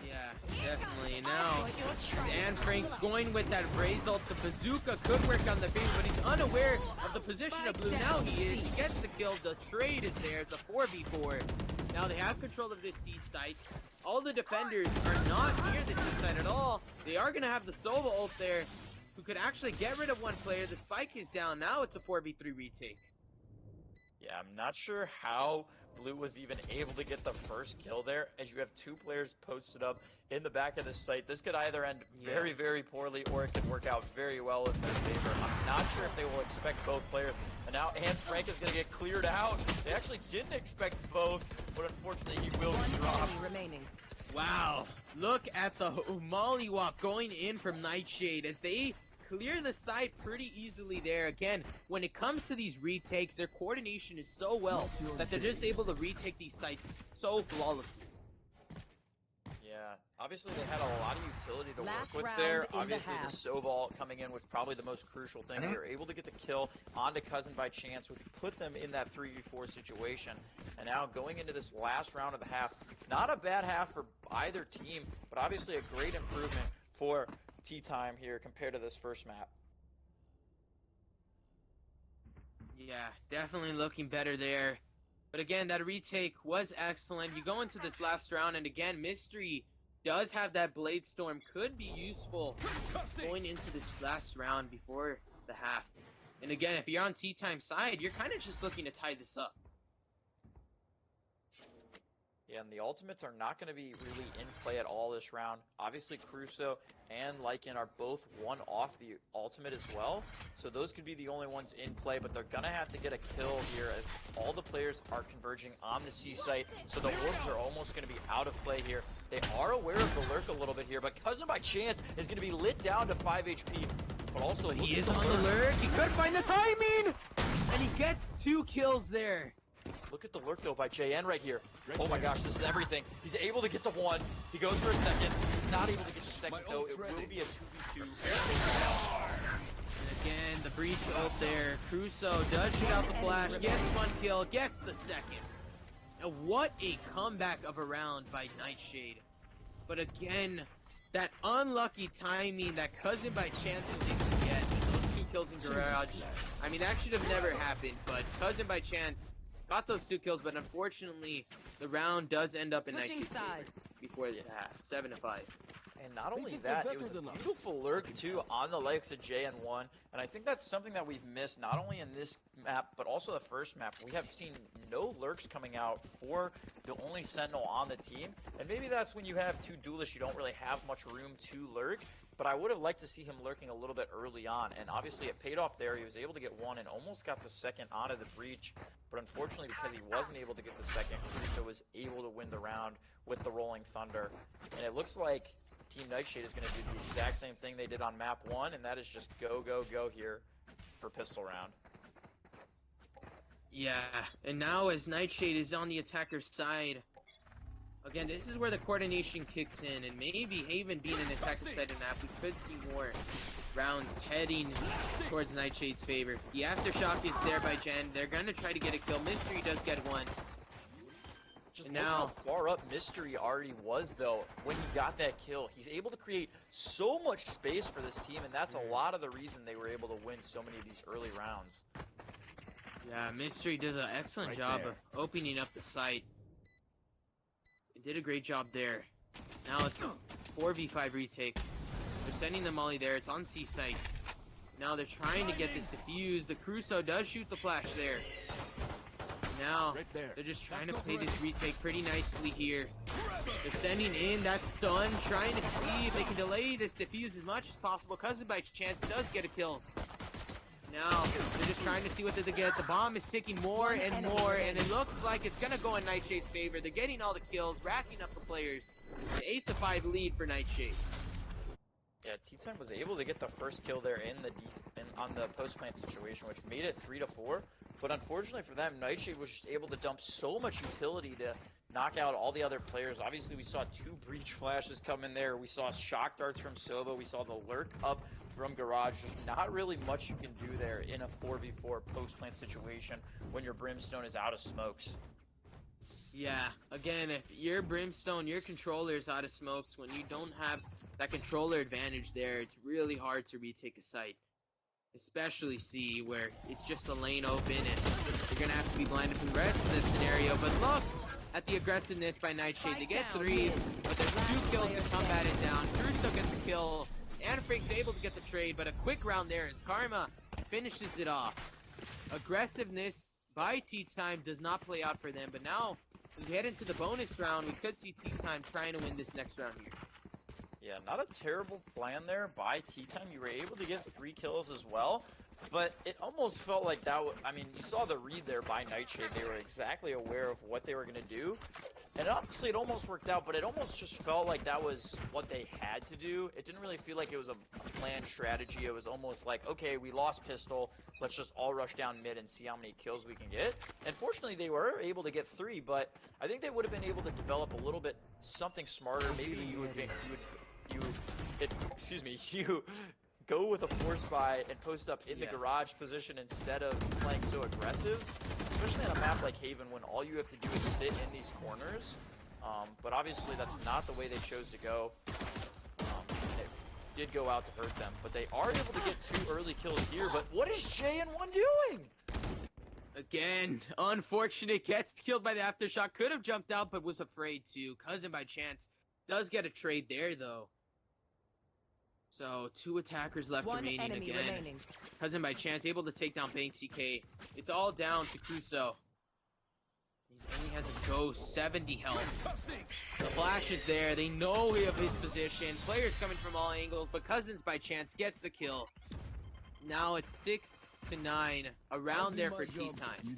Yeah, definitely. And now, Dan Frank's going with that raise ult. The bazooka could work on the base, but he's unaware of the position of blue. Now he is. He gets the kill. The trade is there. It's a 4v4. Now they have control of this C site. All the defenders are not near the C site at all. They are going to have the solo ult there, who could actually get rid of 1 player. The spike is down. Now it's a 4v3 retake. Yeah, I'm not sure how Blue was even able to get the first kill there, as you have 2 players posted up in the back of the site. This could either end very, very poorly, or it could work out very well in their favor. I'm not sure if they will expect both players. And now Frank is going to get cleared out. They actually didn't expect both, but unfortunately he will be dropped. Wow, look at the mollywop going in from NightShade as they clear the site pretty easily there. Again, when it comes to these retakes, their coordination is so well that they're just able to retake these sites so flawlessly. Yeah, obviously they had a lot of utility to work with there. Obviously the Sobalt coming in was probably the most crucial thing. They were able to get the kill onto Cousin by chance, which put them in that 3v4 situation. And now going into this last round of the half, not a bad half for either team, but obviously a great improvement for T-Time here compared to this first map. Yeah, definitely looking better there. But again, that retake was excellent. You go into this last round, and again, Mystery does have that Blade Storm. Could be useful going into this last round before the half. And again, if you're on T-Time's side, you're kind of just looking to tie this up. Yeah, and the ultimates are not going to be really in play at all this round. Obviously, Crusoe and Lycan are both 1 off the ultimate as well. So those could be the only ones in play, but they're going to have to get a kill here as all the players are converging on the C site. So the orbs are almost going to be out of play here. They are aware of the lurk a little bit here, but Cousin by chance is going to be lit down to 5 HP. But also, he is on the lurk. He could find the timing! And he gets 2 kills there. Look at the lurk, though, by JN right here. Oh my gosh, this is everything. He's able to get the 1. He goes for a second. He's not able to get the second, though. It will be a 2v2. And again, the breach ult there. Crusoe does shoot out the flash, gets 1 kill, gets the second. And what a comeback of a round by NightShade. But again, that unlucky timing that Cousin by chance was able to get those 2 kills in Garage. I mean, that should have never happened, but Cousin by chance got those 2 kills, but unfortunately, the round does end up in NightShade's favor before the half, 7-5. And not only that, it was a beautiful lurk, too, on the likes of JN1. And I think that's something that we've missed, not only in this map, but also the first map. We have seen no lurks coming out for the only Sentinel on the team. And maybe that's when you have 2 duelists, you don't really have much room to lurk. But I would have liked to see him lurking a little bit early on. And obviously it paid off there. He was able to get 1 and almost got the second onto the breach. But unfortunately, because he wasn't able to get the second, Crusoe was able to win the round with the Rolling Thunder. And it looks like Team NightShade is going to do the exact same thing they did on map 1, and that is just go, go, go here for pistol round. Yeah, and now as NightShade is on the attacker's side, Again, this is where the coordination kicks in, and maybe even being an attack side of map, we could see more rounds heading towards NightShade's favor. The aftershock is there by Jen. They're gonna try to get a kill. Mystery does get one. Just And look now how far up Mystery already was, though, when he got that kill. He's able to create so much space for this team, and that's a lot of the reason they were able to win so many of these early rounds. Yeah, Mystery does an excellent job of opening up the site. He did a great job there. Now it's a 4v5 retake. They're sending the molly there. It's on C site. Now they're trying to get this defused. The Crusoe does shoot the flash there. Now they're just trying to play this retake pretty nicely here. They're sending in that stun, trying to see if they can delay this defuse as much as possible. Cousin by chance does get a kill. Now they're just trying to see what they get. The bomb is ticking more and more, and it looks like it's gonna go in NightShade's favor. They're getting all the kills, racking up the players. An 8-5 lead for NightShade. Yeah, T-Time was able to get the first kill there on the post-plant situation, which made it 3-4. But unfortunately for them, NightShade was just able to dump so much utility to knock out all the other players. Obviously, we saw 2 breach flashes come in there. We saw shock darts from Sova. We saw the lurk up from Garage. There's not really much you can do there in a 4v4 post-plant situation when your Brimstone is out of smokes. Yeah, again, if your Brimstone, your controller is out of smokes, when you don't have that controller advantage there, it's really hard to retake a site. Especially C, where it's just a lane open and you're going to have to be blinded from the rest of the scenario. But look at the aggressiveness by NightShade. They get 3, but there's 2 kills to combat it down. Crusoe gets a kill, and Frank's able to get the trade, but a quick round there as Karma finishes it off. Aggressiveness by T-Time does not play out for them, but now as we head into the bonus round, we could see T-Time trying to win this next round here. Yeah, not a terrible plan there by T-Time. You were able to get 3 kills as well, but it almost felt like that I mean, you saw the read there by NightShade. They were exactly aware of what they were going to do, and obviously it almost worked out, but it almost just felt like that was what they had to do. It didn't really feel like it was a planned strategy. It was almost like, okay, we lost pistol. Let's just all rush down mid and see how many kills we can get. And fortunately, they were able to get 3, but I think they would have been able to develop a little bit something smarter. Maybe you go with a force buy and post up in the garage position instead of playing so aggressive, especially on a map like Haven when all you have to do is sit in these corners. But obviously that's not the way they chose to go. It did go out to hurt them, but they are able to get 2 early kills here. But what is JN1 doing? Again, unfortunate, gets killed by the aftershock. Could have jumped out, but was afraid to. Cousin by chance does get a trade there, though. So 2 attackers left remaining again. Cousin by chance able to take down Bang TK. It's all down to Crusoe. He only has a ghost, 70 health. The flash is there. They know of his position. Players coming from all angles, but Cousins by chance gets the kill. Now it's 6-9, around there for T-Time.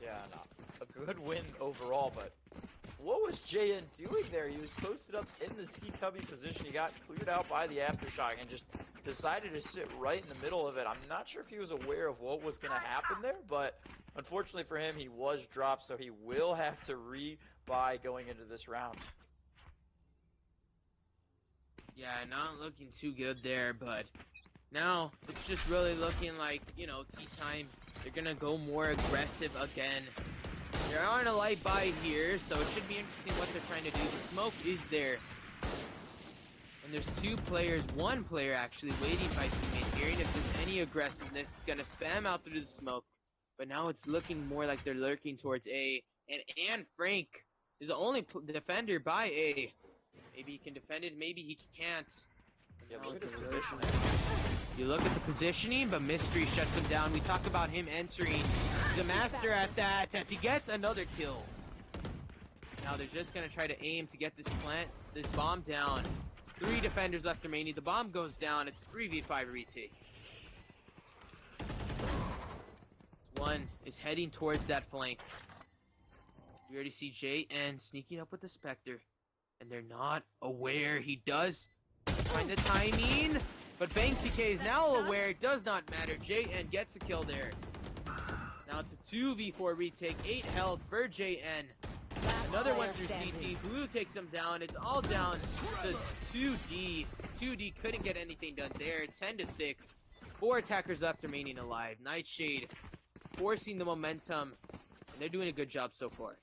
Yeah, no, a good win overall, but what was JN doing there? He was posted up in the C cubby position. He got cleared out by the aftershock and just decided to sit right in the middle of it. I'm not sure if he was aware of what was going to happen there, but unfortunately for him, he was dropped, so he will have to re-buy going into this round. Yeah, not looking too good there, but now it's just really looking like, you know, T-Time, they're going to go more aggressive again. There aren't a light buy here, so it should be interesting what they're trying to do. The smoke is there. And there's 2 players, 1 player actually waiting by teammate, hearing if there's any aggressiveness. It's going to spam out through the smoke. But now it's looking more like they're lurking towards A. And Frank is the only defender by A. Maybe he can defend it, maybe he can't. Yeah, look at his positioning. You look at the positioning, but Mystery shuts him down. We talk about him entering. He's a master at that as he gets another kill. Now they're just going to try to aim to get this bomb down. 3 defenders left remaining. The bomb goes down. It's 3v5 retake. 1 is heading towards that flank. We already see JN sneaking up with the Spectre. And they're not aware. He does find the timing. But Bang TK is now aware. It does not matter. JN gets a kill there. Now it's a 2v4 retake. 8 health for JN. Another one through CT. Blue takes him down. It's all down to 2D. 2D couldn't get anything done there. 10-6. 4 attackers left remaining alive. NightShade forcing the momentum, and they're doing a good job so far.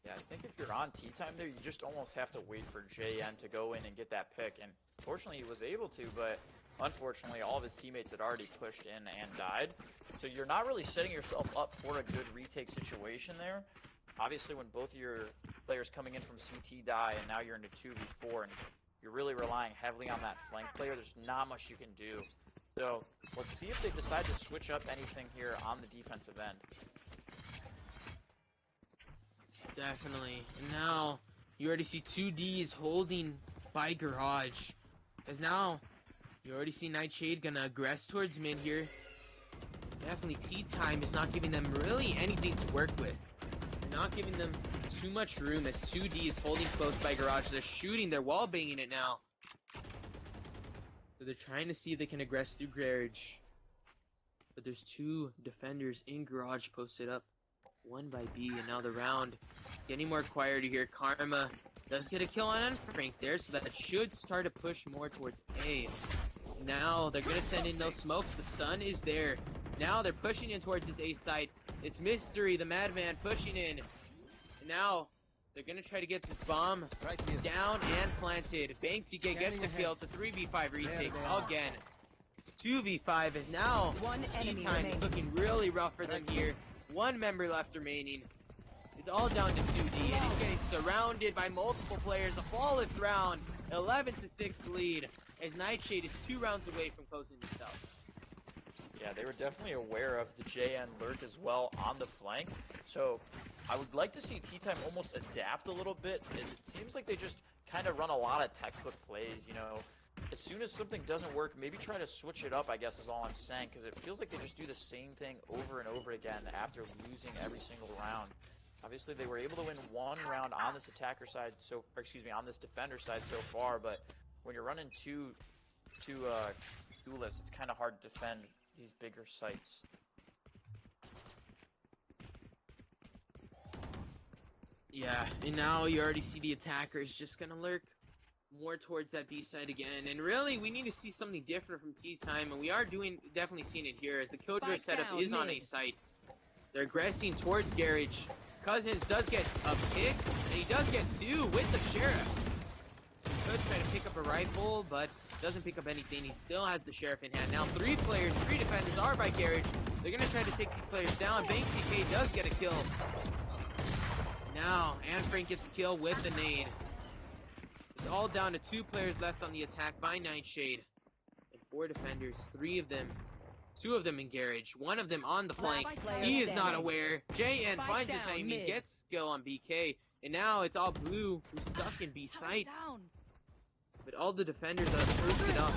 Yeah, I think if you're on tea time there, you just almost have to wait for JN to go in and get that pick. And fortunately, he was able to, but unfortunately, all of his teammates had already pushed in and died. So you're not really setting yourself up for a good retake situation there. Obviously, when both of your players coming in from CT die, and now you're into 2v4, and you're really relying heavily on that flank player, there's not much you can do. So let's see if they decide to switch up anything here on the defensive end. Definitely. And now you already see 2Ds holding by Garage. As now you already see NightShade gonna aggress towards mid here. Definitely tea time is not giving them really anything to work with. Not giving them too much room as 2D is holding close by Garage. They're shooting, they're wall banging it now. So they're trying to see if they can aggress through Garage. But there's 2 defenders in Garage posted up. 1 by B, and now the round getting more quieter here. Karma does get a kill on Frank there, so that should start to push more towards A. Now they're gonna send in those smokes. The stun is there. Now they're pushing in towards this A site. It's Mystery, the madman, pushing in. And now they're gonna try to get this bomb down and planted. Bang TK gets a kill. It's a 3v5 retake again. 2v5 is now. Tea time is looking really rough for them here. 1 member left remaining. It's all down to 2D, and he's getting surrounded by multiple players. A flawless round. 11-6 lead as NightShade is 2 rounds away from closing this out. Yeah, they were definitely aware of the JN lurk as well on the flank. So I would like to see Tea Time almost adapt a little bit, as it seems like they just kind of run a lot of textbook plays, you know. As soon as something doesn't work, maybe try to switch it up, I guess is all I'm saying, because it feels like they just do the same thing over and over again after losing every single round. Obviously, they were able to win 1 round on this attacker side, on this defender side so far, but when you're running two duelists, it's kind of hard to defend these bigger sites. Yeah, and now you already see the attacker is just gonna lurk more towards that B side again, and really we need to see something different from Tea Time, and we are definitely seeing it here as the Killjoy setup is on a site. They're aggressing towards Garage. Cousins does get a pick, and he does get 2 with the Sheriff. He could try to pick up a rifle, but doesn't pick up anything. He still has the Sheriff in hand. Now 3 defenders are by Garage. They're gonna try to take these players down. Bang TK does get a kill. Now, and Frank gets a kill with the nade. It's all down to 2 players left on the attack by NightShade. And 4 defenders, 3 of them. 2 of them in Garage, 1 of them on the flank. He is not aware. JN finds his aim, he gets skill on BK. And now it's all Blue who's stuck in B site. But all the defenders are posted up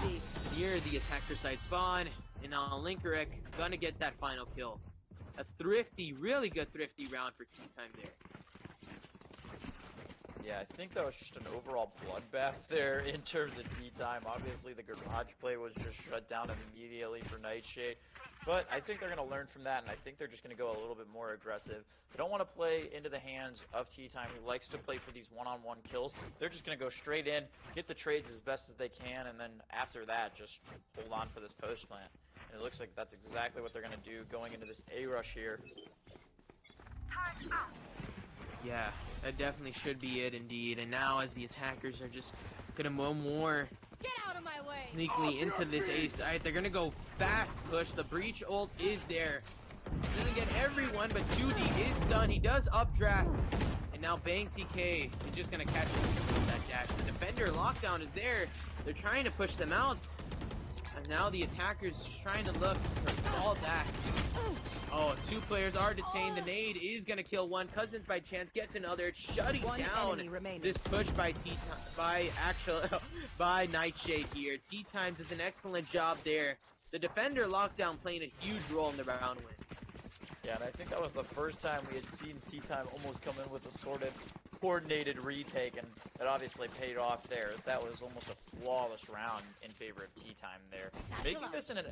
near the attacker side spawn. And now Linkerek gonna get that final kill. A thrifty, really good thrifty round for Tea Time there. Yeah, I think that was just an overall bloodbath there in terms of Tea Time. Obviously, the Garage play was just shut down immediately for NightShade. But I think they're going to learn from that, and I think they're just going to go a little bit more aggressive. They don't want to play into the hands of Tea Time, who likes to play for these one-on-one kills. They're just going to go straight in, get the trades as best as they can, and then after that, just hold on for this post plant. And it looks like that's exactly what they're going to do going into this A-rush here. Yeah, that definitely should be it indeed. And now as the attackers are just gonna move more sneakily into this A site, they're gonna go fast push. The breach ult is there. He's gonna get everyone, but 2D is done. He does updraft. And now Bang TK is just gonna catch him with that dash. The defender lockdown is there. They're trying to push them out. And now the attackers just trying to look to fall back. Oh, 2 players are detained. The nade is gonna kill 1. Cousins by chance gets another. It's shutting down this push by by NightShade here. Tea Time does an excellent job there. The defender lockdown playing a huge role in the round win. Yeah, and I think that was the first time we had seen Tea Time almost come in with a sorted coordinated retake, and that obviously paid off there, as that was almost a flawless round in favor of Tea Time there. Making this in an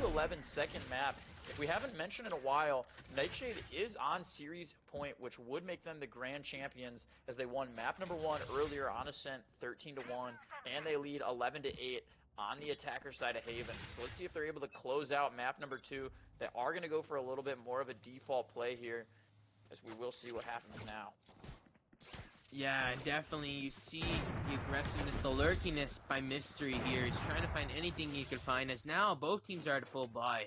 8-11 second map. If we haven't mentioned in a while, NightShade is on series point, which would make them the grand champions, as they won map number 1 earlier on Ascent 13-1, and they lead 11-8 on the attacker side of Haven. So let's see if they're able to close out map number 2. They are going to go for a little bit more of a default play here, as we will see what happens now. Yeah, definitely. You see the aggressiveness, the lurkiness by Mystery here. He's trying to find anything he can find, as now both teams are at a full buy.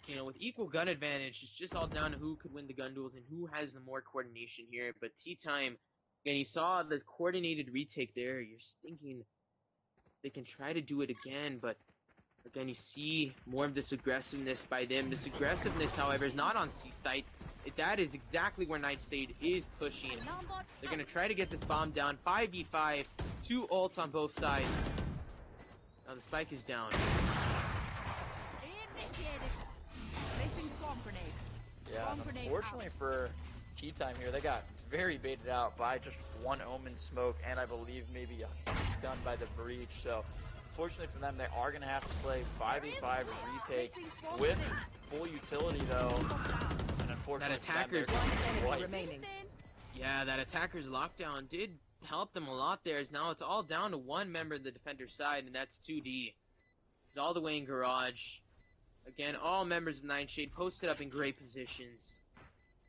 You know, with equal gun advantage, it's just all down to who could win the gun duels and who has the more coordination here. But Tea Time, again, you saw the coordinated retake there. You're just thinking they can try to do it again, but again, you see more of this aggressiveness by them. This aggressiveness, however, is not on C site. That is exactly where NightShade is pushing. They're going to try to get this bomb down. 5v5, 2 ults on both sides. Now the spike is down. Yeah, unfortunately for Tea Time here, they got very baited out by just one Omen smoke, and I believe maybe a stun by the breach. So unfortunately for them, they are going to have to play 5v5 retake with full utility though. And unfortunately that attacker's remaining. Yeah, that attacker's lockdown did help them a lot there. Now it's all down to one member of the defender side, and that's 2D. He's all the way in garage. Again, all members of NightShade posted up in great positions.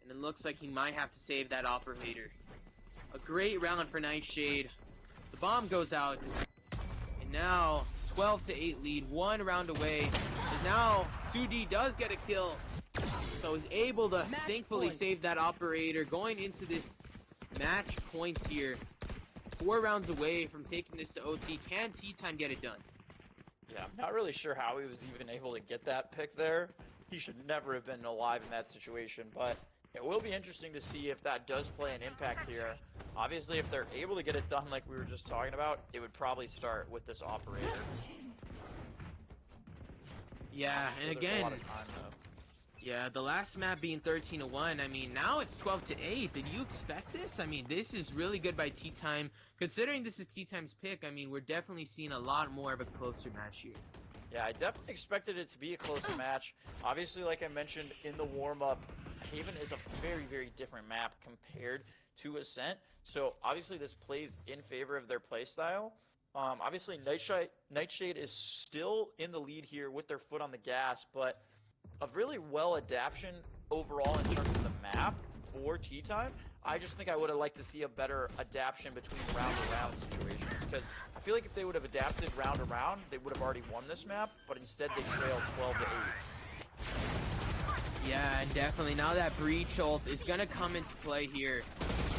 And it looks like he might have to save that operator. A great round for NightShade. The bomb goes out. And now, 12-8 lead, 1 round away. As now, 2D does get a kill. So he's able to thankfully save that operator. Going into this match points here. 4 rounds away from taking this to OT. Can Tea Time get it done? Yeah, I'm not really sure how he was even able to get that pick there. He should never have been alive in that situation, but it will be interesting to see if that does play an impact here. Obviously, if they're able to get it done like we were just talking about, it would probably start with this operator. Yeah, and There's again, a lot of time, though. yeah, the last map being 13-1, I mean, now it's 12-8. Did you expect this? I mean, this is really good by Tea Time. Considering this is Tea Time's pick, I mean, we're definitely seeing a lot more of a closer match here. Yeah, I definitely expected it to be a closer match. Obviously, like I mentioned in the warm-up, Haven is a very, very different map compared to Ascent. So, obviously, this plays in favor of their playstyle. Obviously, NightShade is still in the lead here with their foot on the gas, but a really well adaptation overall in terms of the map for Tea Time. I just think I would have liked to see a better adaptation between round-to-round situations, because I feel like if they would have adapted round-to-round, they would have already won this map, but instead they trailed 12-8. Yeah, and definitely now that Breach ult is going to come into play here.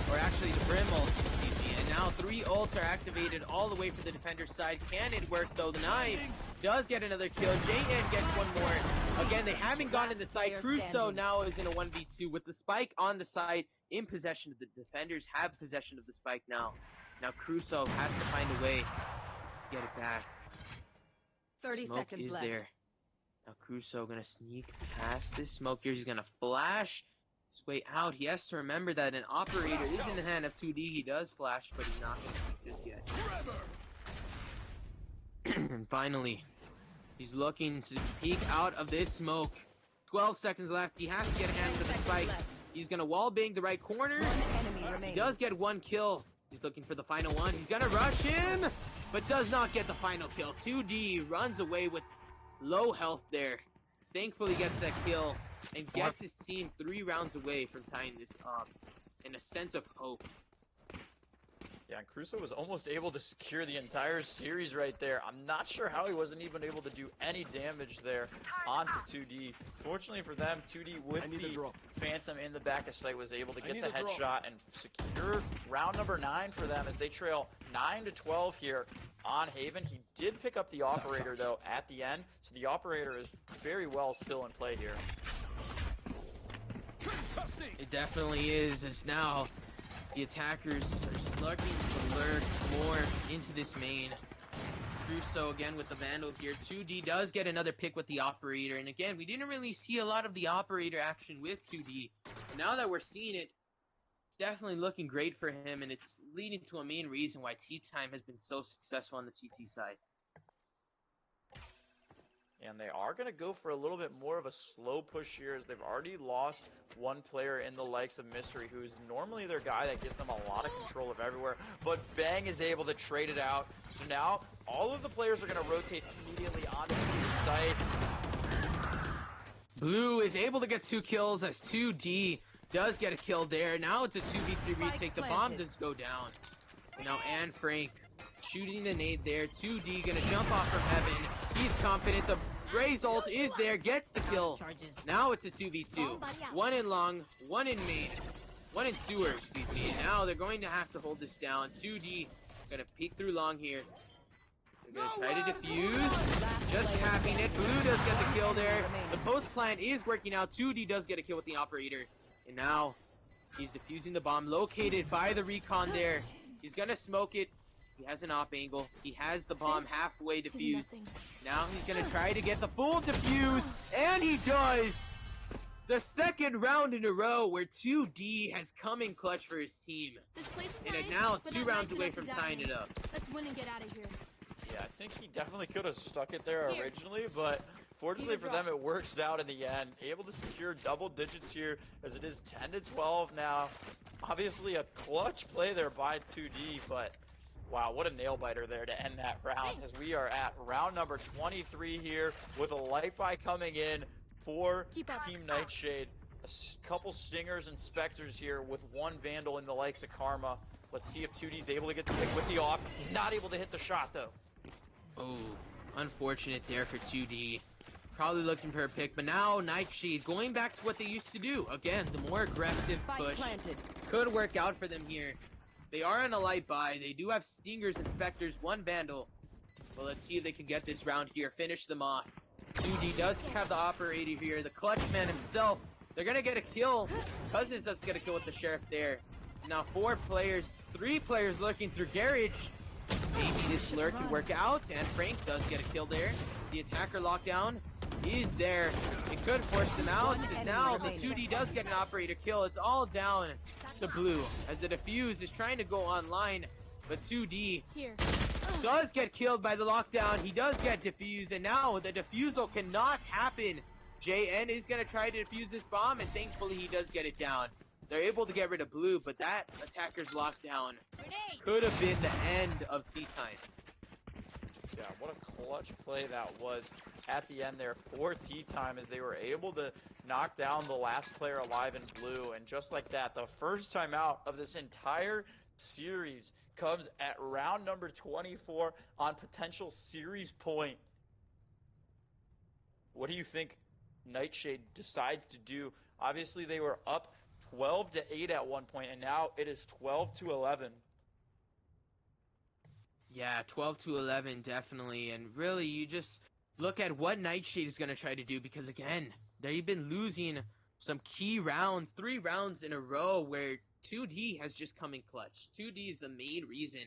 Or actually the Brim ult, excuse me. And now 3 ults are activated all the way for the defender's side. Can it work though? The Knife does get another kill. JN gets one more. Again, they haven't gone in the site. Crusoe now is in a 1v2 with the spike on the site in possession of the defenders. Have possession of the spike now. Now Crusoe has to find a way to get it back. 30 Smoke seconds is left. there. Now Crusoe gonna sneak past this smoke here. He's gonna flash his way out. He has to remember that an operator is in the hand of 2D. He does flash, but he's not gonna peek this yet. And finally, he's looking to peek out of this smoke. 12 seconds left. He has to get a hand to the spike. He's gonna wall bang the right corner. He does get 1 kill. He's looking for the final one. He's gonna rush him, but does not get the final kill. 2D runs away with low health there. Thankfully gets that kill and gets his team 3 rounds away from tying this up in a sense of hope. Yeah, and Crusoe was almost able to secure the entire series right there. I'm not sure how he wasn't even able to do any damage there onto 2D. Fortunately for them, 2D with the Phantom in the back of sight was able to get the headshot and secure round number 9 for them as they trail 9-12 here on Haven. He did pick up the operator though at the end, so the operator is very well still in play here. It definitely is, as now the attackers are looking to lurk more into this main. Crusoe again with the Vandal here. 2D does get another pick with the operator, and again, we didn't really see a lot of the operator action with 2D. Now that we're seeing it, definitely looking great for him, and it's leading to a main reason why Tea Time has been so successful on the CT side. And they are going to go for a little bit more of a slow push here, as they've already lost one player in the likes of Mystery, who's normally their guy that gives them a lot of control of everywhere. But Bang is able to trade it out. So now all of the players are going to rotate immediately onto this site. Blue is able to get 2 kills as 2D does get a kill there. Now it's a 2v3 retake. The bomb does go down. You know, and Frank shooting the nade there. 2D gonna jump off from heaven. He's confident. The Raze ult is there, gets the kill. Now it's a 2v2. 1 in long, 1 in main, 1 in sewer, excuse me. And now they're going to have to hold this down. 2D gonna peek through long here. They're gonna try to defuse. Just tapping it. Blue does get the kill there. The post plant is working out. 2D does get a kill with the operator. And now he's defusing the bomb located by the recon there. He's gonna smoke it. He has an op angle. He has the bomb halfway defused. Now he's gonna try to get the full defuse, and he does! The second round in a row where 2D has come in clutch for his team. And nice, now 2 rounds away from tying it up. Let's win and get out of here. Yeah, I think he definitely could have stuck it there originally, but fortunately for them, it works out in the end. Able to secure double digits here, as it is 10-12 now. Obviously a clutch play there by 2D, but wow, what a nail-biter there to end that round, as we are at round number 23 here with a light buy coming in for Team NightShade. A couple Stingers and Spectres here with 1 Vandal in the likes of Karma. Let's see if 2D's able to get the pick with the off. He's not able to hit the shot, though. Oh, unfortunate there for 2D. Probably looking for a pick, but now NightShade going back to what they used to do. Again, the more aggressive push could work out for them here. They are in a light buy. They do have Stingers and Spectres, 1 Vandal. Well, let's see if they can get this round here, finish them off. 2D does have the operator here, the clutch man himself. They're gonna get a kill. Cousins does get a kill with the Sheriff there. Now 4 players, 3 players lurking through Garage. Maybe this lurk can work out, and Frank does get a kill there. The attacker lockdown is there. It could force them out, as now the 2D does get an operator kill. It's all down to Blue, as the defuse is trying to go online, but 2D does get killed by the lockdown. He does get defused, and now the defusal cannot happen. JN is going to try to defuse this bomb, and thankfully he does get it down. They're able to get rid of Blue, but that attacker's lockdown could have been the end of Tea Time. Yeah, what a clutch play that was at the end there for Tea Time, as they were able to knock down the last player alive in Blue. And just like that, the first time out of this entire series comes at round number 24 on potential series point. What do you think NightShade decides to do? Obviously, they were up 12-8 at one point, and now it is 12-11. Yeah, 12-11, definitely. And really, you just look at what NightShade is going to try to do, because again, they've been losing some key rounds, 3 rounds in a row where 2D has just come in clutch. 2D is the main reason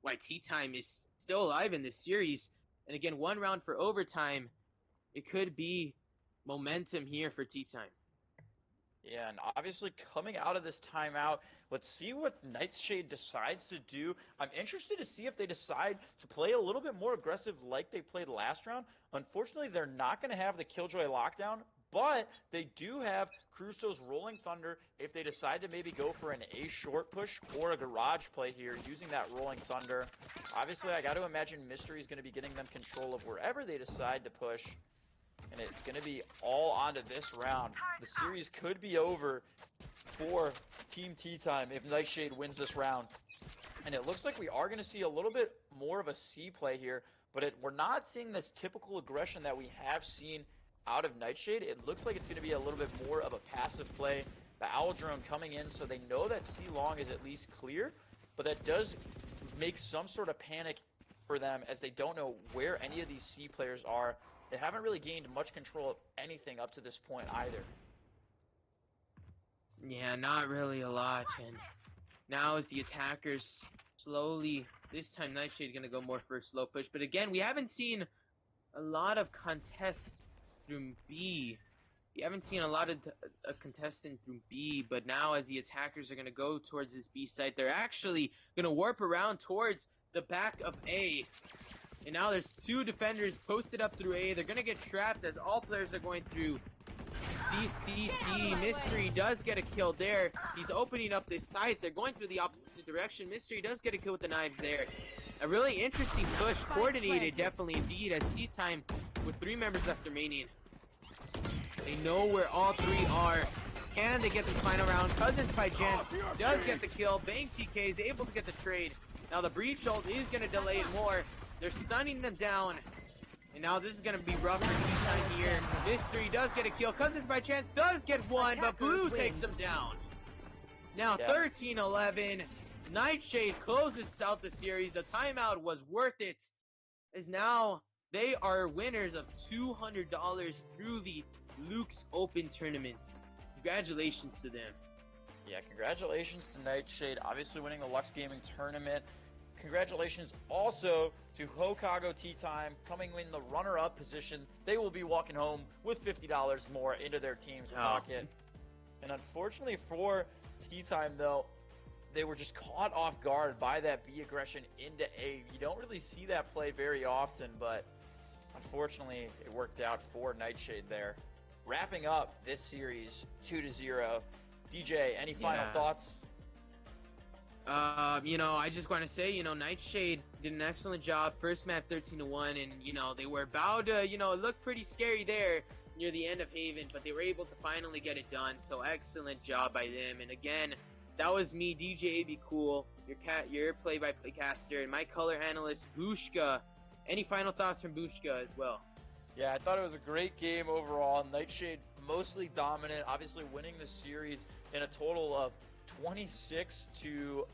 why Tea Time is still alive in this series. And again, 1 round for overtime. It could be momentum here for Tea Time. Yeah, and obviously coming out of this timeout, let's see what NightShade decides to do. I'm interested to see if they decide to play a little bit more aggressive like they played last round. Unfortunately, they're not going to have the Killjoy lockdown, but they do have Crusoe's Rolling Thunder if they decide to maybe go for an A short push or a garage play here using that Rolling Thunder. Obviously, I got to imagine Mystery is going to be getting them control of wherever they decide to push. And it's going to be all onto this round. The series could be over for Team Tea Time if NightShade wins this round. And it looks like we are going to see a little bit more of a C play here. But we're not seeing this typical aggression that we have seen out of NightShade. It looks like it's going to be a little bit more of a passive play. The Owl Drone coming in, so they know that C long is at least clear. But that does make some sort of panic for them, as they don't know where any of these C players are. They haven't really gained much control of anything up to this point either. Yeah, not really a lot. And now as the attackers slowly, this time NightShade going to go more for a slow push. But again, we haven't seen a lot of contests through B You haven't seen a lot of a contestant through B, but now as the attackers are going to go towards this B site, they're actually going to warp around towards the back of A. And now there's 2 defenders posted up through A. They're going to get trapped as all players are going through DCT. Mystery does get a kill there. He's opening up this site. They're going through the opposite direction. Mystery does get a kill with the knives there. A really interesting push, coordinated definitely indeed, as Tea Time with 3 members left remaining. They know where all 3 are. Can they get this final round? Cousins by chance does get the kill. Bang TK is able to get the trade. Now the breach ult is going to delay it more. They're stunning them down. And now this is going to be rough for Tea Time here. Mystery does get a kill. Cousins by chance does get one, but Blue takes them down. Now 13-11. NightShade closes out the series. The timeout was worth it. As now they are winners of $200 through the Luxe Open tournaments. Congratulations to them. Yeah, congratulations to NightShade, obviously winning the Luxe Gaming tournament. Congratulations also to Ho-kago Tea Time coming in the runner-up position. They will be walking home with $50 more into their team's pocket. And unfortunately for Tea Time, though, they were just caught off guard by that B aggression into A. You don't really see that play very often, but unfortunately it worked out for NightShade there. Wrapping up this series 2-0. DJ, any final thoughts? I just want to say, NightShade did an excellent job. First map 13-1, and, they were about to, it looked pretty scary there near the end of Haven, but they were able to finally get it done. So excellent job by them. And again, that was me, DJ AB Cool, your play-by-play caster, and my color analyst, Bushka. Any final thoughts from Bushka as well? Yeah, I thought it was a great game overall. NightShade mostly dominant, obviously winning the series in a total of 26-12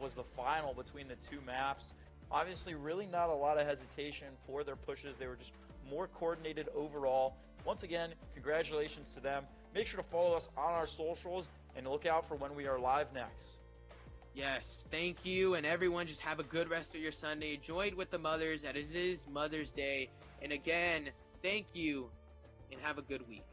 was the final between the 2 maps. Obviously, really not a lot of hesitation for their pushes. They were just more coordinated overall. Once again, congratulations to them. Make sure to follow us on our socials and look out for when we are live next. Yes, thank you, and everyone just have a good rest of your Sunday. Enjoy it with the mothers, as it is Mother's Day. And again, thank you, and have a good week.